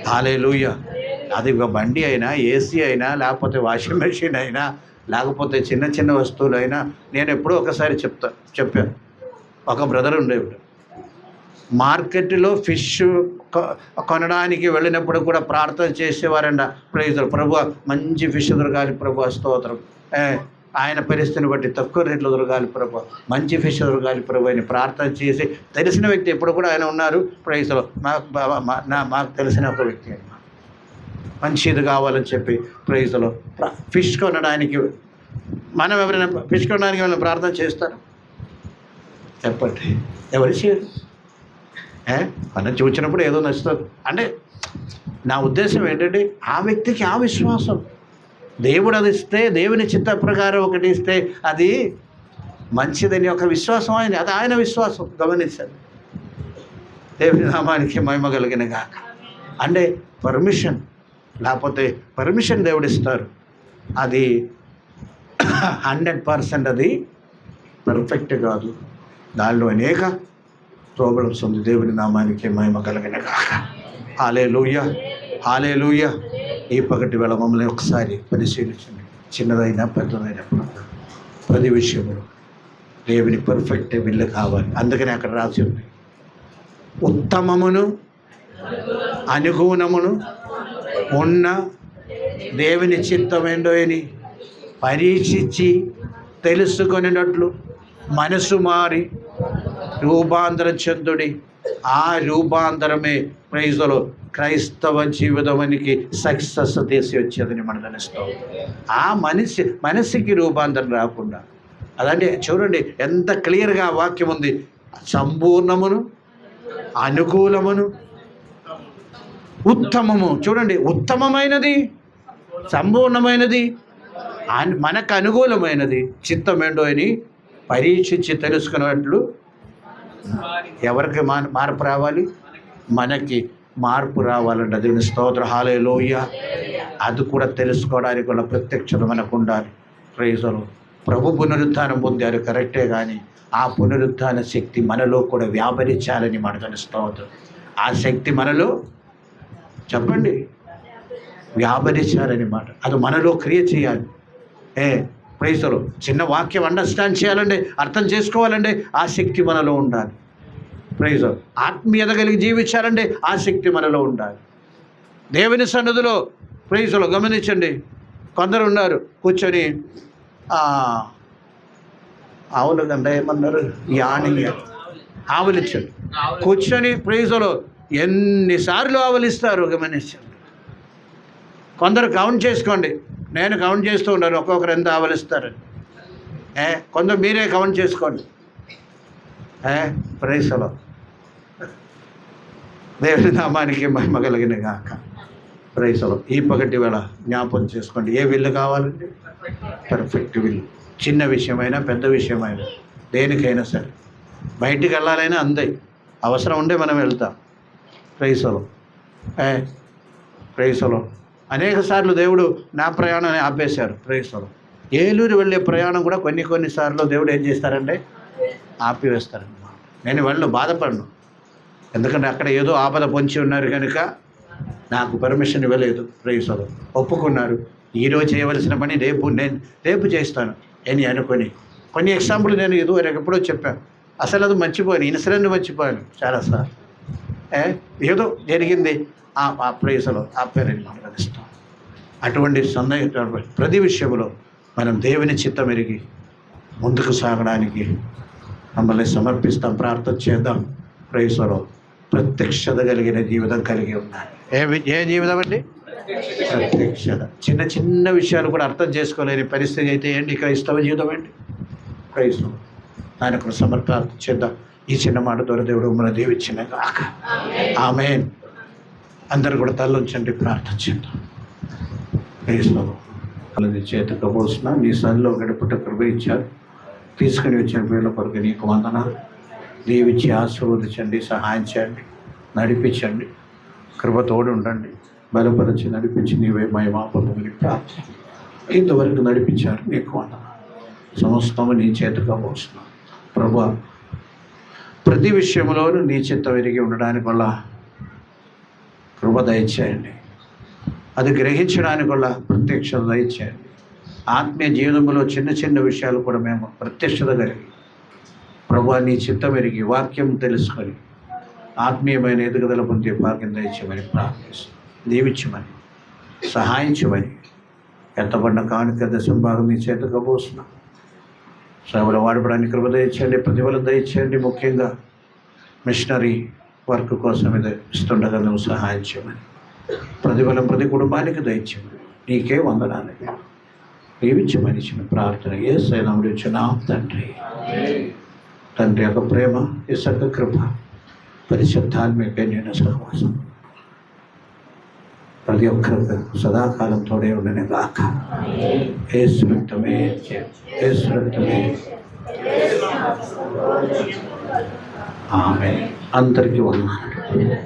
హల్లెలూయా. అది ఒక బండి అయినా, ఏసీ అయినా, లేకపోతే వాషింగ్ మెషిన్ అయినా, లేకపోతే చిన్న చిన్న వస్తువులు అయినా. నేను ఎప్పుడో ఒకసారి చెప్పాను. ఒక బ్రదర్ ఉండేవాడు, మార్కెట్లో ఫిష్ కొనడానికి వెళ్ళినప్పుడు కూడా ప్రార్థన చేసేవారంట. ప్రైజులు ప్రభువా మంచి ఫిష్ దొరకాలి ప్రభువా, స్తోత్రం. ఆయన పరిస్థితిని బట్టి తక్కువ రేట్లు దొరకాలి ప్రభువా, మంచి ఫిష్ దొరకాలి ప్రభు అని ప్రార్థన చేసి, తెలిసిన వ్యక్తి ఎప్పుడు కూడా ఆయన ఉన్నారు. ప్రైజులు మాకు తెలిసిన ఒక వ్యక్తి ఆయన మంచిది కావాలని చెప్పి ప్రైజులు ఫిష్ కొనడానికి మనం ఎవరైనా ఫిష్ కొనడానికి ఏమైనా ప్రార్థన చేస్తారు? చెప్పండి, ఎవరు చేయరు. మనం చూసినప్పుడు ఏదో నచ్చుతుంది. అంటే నా ఉద్దేశం ఏంటంటే ఆ వ్యక్తికి ఆ విశ్వాసం, దేవుడు అది ఇస్తే, దేవుని చిత్త ప్రకారం ఒకటి ఇస్తే అది మంచిదని ఒక విశ్వాసం ఆయన, అది ఆయన విశ్వాసం. గమనించండి. దేవుని నామానికి మహిమ కలిగిన గాక. అంటే పర్మిషన్, లేకపోతే పర్మిషన్ దేవుడు ఇస్తారు, అది 100% అది పర్ఫెక్ట్ కాదు. దానిలో అనేక ప్రాబ్లమ్స్ ఉంది. దేవుని నామానికి మహిమ కలిగిన గాక. హల్లెలూయా, హల్లెలూయా. ఈ పగటి వేళ మమ్మల్ని ఒకసారి పరిశీలించండి. చిన్నదైనా పెద్దదైనా ప్రతి విషయంలో దేవుని పర్ఫెక్ట్ విల్లు కావాలి. అందుకని అక్కడ రాసి ఉంది, ఉత్తమమును అనుగుణమును ఉన్న దేవుని చిత్తమేంటో అని పరీక్షించి తెలుసుకొనినట్లు మనసు మారి రూపాంతరం చెందుడి. ఆ రూపాంతరమే ప్రైజులో క్రైస్తవ జీవితానికి సక్సెస్ తీసి వచ్చేదని మనం తెలుస్తాం. ఆ మనిషికి రూపాంతరం రాకుండా, అదంటే చూడండి ఎంత క్లియర్గా వాక్యం ఉంది. సంపూర్ణమును అనుకూలమును ఉత్తమము. చూడండి, ఉత్తమమైనది, సంపూర్ణమైనది, మనకు అనుకూలమైనది చిత్తమేంటో అని పరీక్షించి తెలుసుకున్నట్లు ఎవరికి మార్పు రావాలి? మనకి మార్పు రావాలంటే దేవుని స్తోత్రం. హల్లెలూయా. అది కూడా తెలుసుకోవడానికి కూడా ప్రత్యక్షత మనకు ఉండాలి. ప్రైజులు. ప్రభు పునరుత్థానం పొందారు కరెక్టే, కానీ ఆ పునరుత్థాన శక్తి మనలో కూడా వ్యాపరించాలని మనకు స్తోత్రం. ఆ శక్తి మనలో చెప్పండి వ్యాపరించాలని మాట, అది మనలో క్రియ చేయాలి. ప్రైజులు. చిన్న వాక్యం అండర్స్టాండ్ చేయాలంటే, అర్థం చేసుకోవాలంటే ఆ శక్తి మనలో ఉండాలి. ప్రైజులు. ఆత్మీయత కలిగి జీవించాలంటే ఆ శక్తి మనలో ఉండాలి. దేవుని సన్నిధిలో ప్రైజులు గమనించండి, కొందరు ఉన్నారు కూర్చొని ఆవులు కంటే ఏమన్నారు, యానియ ఆవులిచ్చారు కూర్చొని ప్రైజులో ఎన్నిసార్లు ఆవులిస్తారు గమనించండి. కొందరు కౌంట్ చేసుకోండి, నేను కౌంట్ చేస్తూ ఉన్నాను ఒక్కొక్కరు ఎంత ఆవలిస్తారని. కొందరు మీరే కౌంట్ చేసుకోండి. ప్రైజులో దేవుని నామానికి మహిమ కలిగిన గాక. ప్రైజులో ఈ పగటి వేళ జ్ఞాపకం చేసుకోండి, ఏ విల్లు కావాలండి? పర్ఫెక్ట్ విల్లు. చిన్న విషయమైనా పెద్ద విషయమైనా దేనికైనా సరే, బయటికి వెళ్ళాలైనా అందే, అవసరం ఉండే మనం వెళ్తాం. ప్రైజులో ప్రైజులో అనేక సార్లు దేవుడు నా ప్రయాణాన్ని ఆపేశారు. ప్రైజులో ఏలూరు వెళ్ళే ప్రయాణం కూడా కొన్నిసార్లు దేవుడు ఏం చేస్తారంటే ఆపివేస్తారన్నమాట. నేను వెళ్ళను, బాధపడను, ఎందుకంటే అక్కడ ఏదో ఆపద పొంచి ఉన్నారు కనుక నాకు పర్మిషన్ ఇవ్వలేదు. ప్రైజులో ఒప్పుకున్నారు, ఈరోజు చేయవలసిన పని రేపు చేస్తాను అని అనుకొని కొన్ని ఎగ్జాంపుల్ నేను ఇదివరకు ఎప్పుడో చెప్పాను. అసలు అది మర్చిపోయాను, ఇన్సిడెంట్ మర్చిపోయాను చాలాసార్లు. ఏదో జరిగింది ఆ ప్రైజులో ఆపారని మాట్లాడిస్తాం. అటువంటి సందేహం ప్రతి విషయంలో మనం దేవుని చిత్తం ఎరిగి ముందుకు సాగడానికి మమ్మల్ని సమర్పిస్తాం, ప్రార్థన చేద్దాం. ప్రైజులో ప్రత్యక్షత కలిగిన జీవితం కలిగి ఉండాలి. ఏ జీవితం అండి? ప్రత్యక్షత. చిన్న చిన్న విషయాలు కూడా అర్థం చేసుకోలేని పరిస్థితి అయితే ఏంటి క్రైస్తవ జీవితం ఏంటి? ప్రైజులో ఆయన కూడా సమర్పణ చేద్దాం. ఈ చిన్న మాట ద్వారా దేవుడు మన దీవించిన గాక. ఆమేన్. అందరూ కూడా తలొంచండి, ప్రార్థన చేద్దాం. ప్రైజులో వాళ్ళని చేతకు పోసిన నీ సన్నిలో గడుపుట కృప ఇచ్చారు. తీసుకుని వచ్చిన వీళ్ళ కొరకు నీకు వందనాలు. దీవించి ఆశీర్వదించండి, సహాయం చేయండి, నడిపించండి, కృపతోడు ఉండండి, బలపరిచి నడిపించి నీవే మహిమ పొందమని ప్రార్థన. ఇంతవరకు నడిపించారు, నీకు వందనాలు. సమస్తము నీ చేతగా పోస్తున్నాను ప్రభువా. ప్రతి విషయంలోనూ నీ చిత్తం ఎరిగి ఉండడానికి వల్ల కృప దయచేయండి, అది గ్రహించడానికి వల్ల ప్రత్యక్షత దయచేయండి. ఆత్మీయ జీవితంలో చిన్న చిన్న విషయాలు కూడా మేము ప్రత్యక్షత కలిగి ప్రభువా నీ చిత్తం ఎరిగి వాక్యం తెలుసుకొని ఆత్మీయమైన ఎదుగుదల పొందే భాగ్యం దయచేయమని ప్రార్థిస్తాం. దీవించమని, సహాయించమని, ఎంతబడిన కానుక దశంభాగం నీ చేతగా పోస్తున్నాం. సేవలు వాడపడానికి కృప దయచేయండి, ప్రతిఫలం దయచేయండి. ముఖ్యంగా మిషనరీ వర్క్ కోసం ఇది ఇస్తుండగా నువ్వు సహాయం చేయమని, ప్రతిఫలం ప్రతి కుటుంబానికి దయచేయమని, నీకే వందనాలు దీవించమని ఇచ్చిన ప్రార్థన యేసు నామములో ఇచ్చున్నాం తండ్రి. తండ్రి యొక్క ప్రేమ, యేసు కృప, పరిశుద్ధాత్మిక నేను సహవాసం ప్రతి ఒక్కరికి సదాకాలం తోడే ఉండనే గాక. యేసు రక్తమే, యేసు రక్తమే. ఆమేన్. అందరికీ వందనాలు.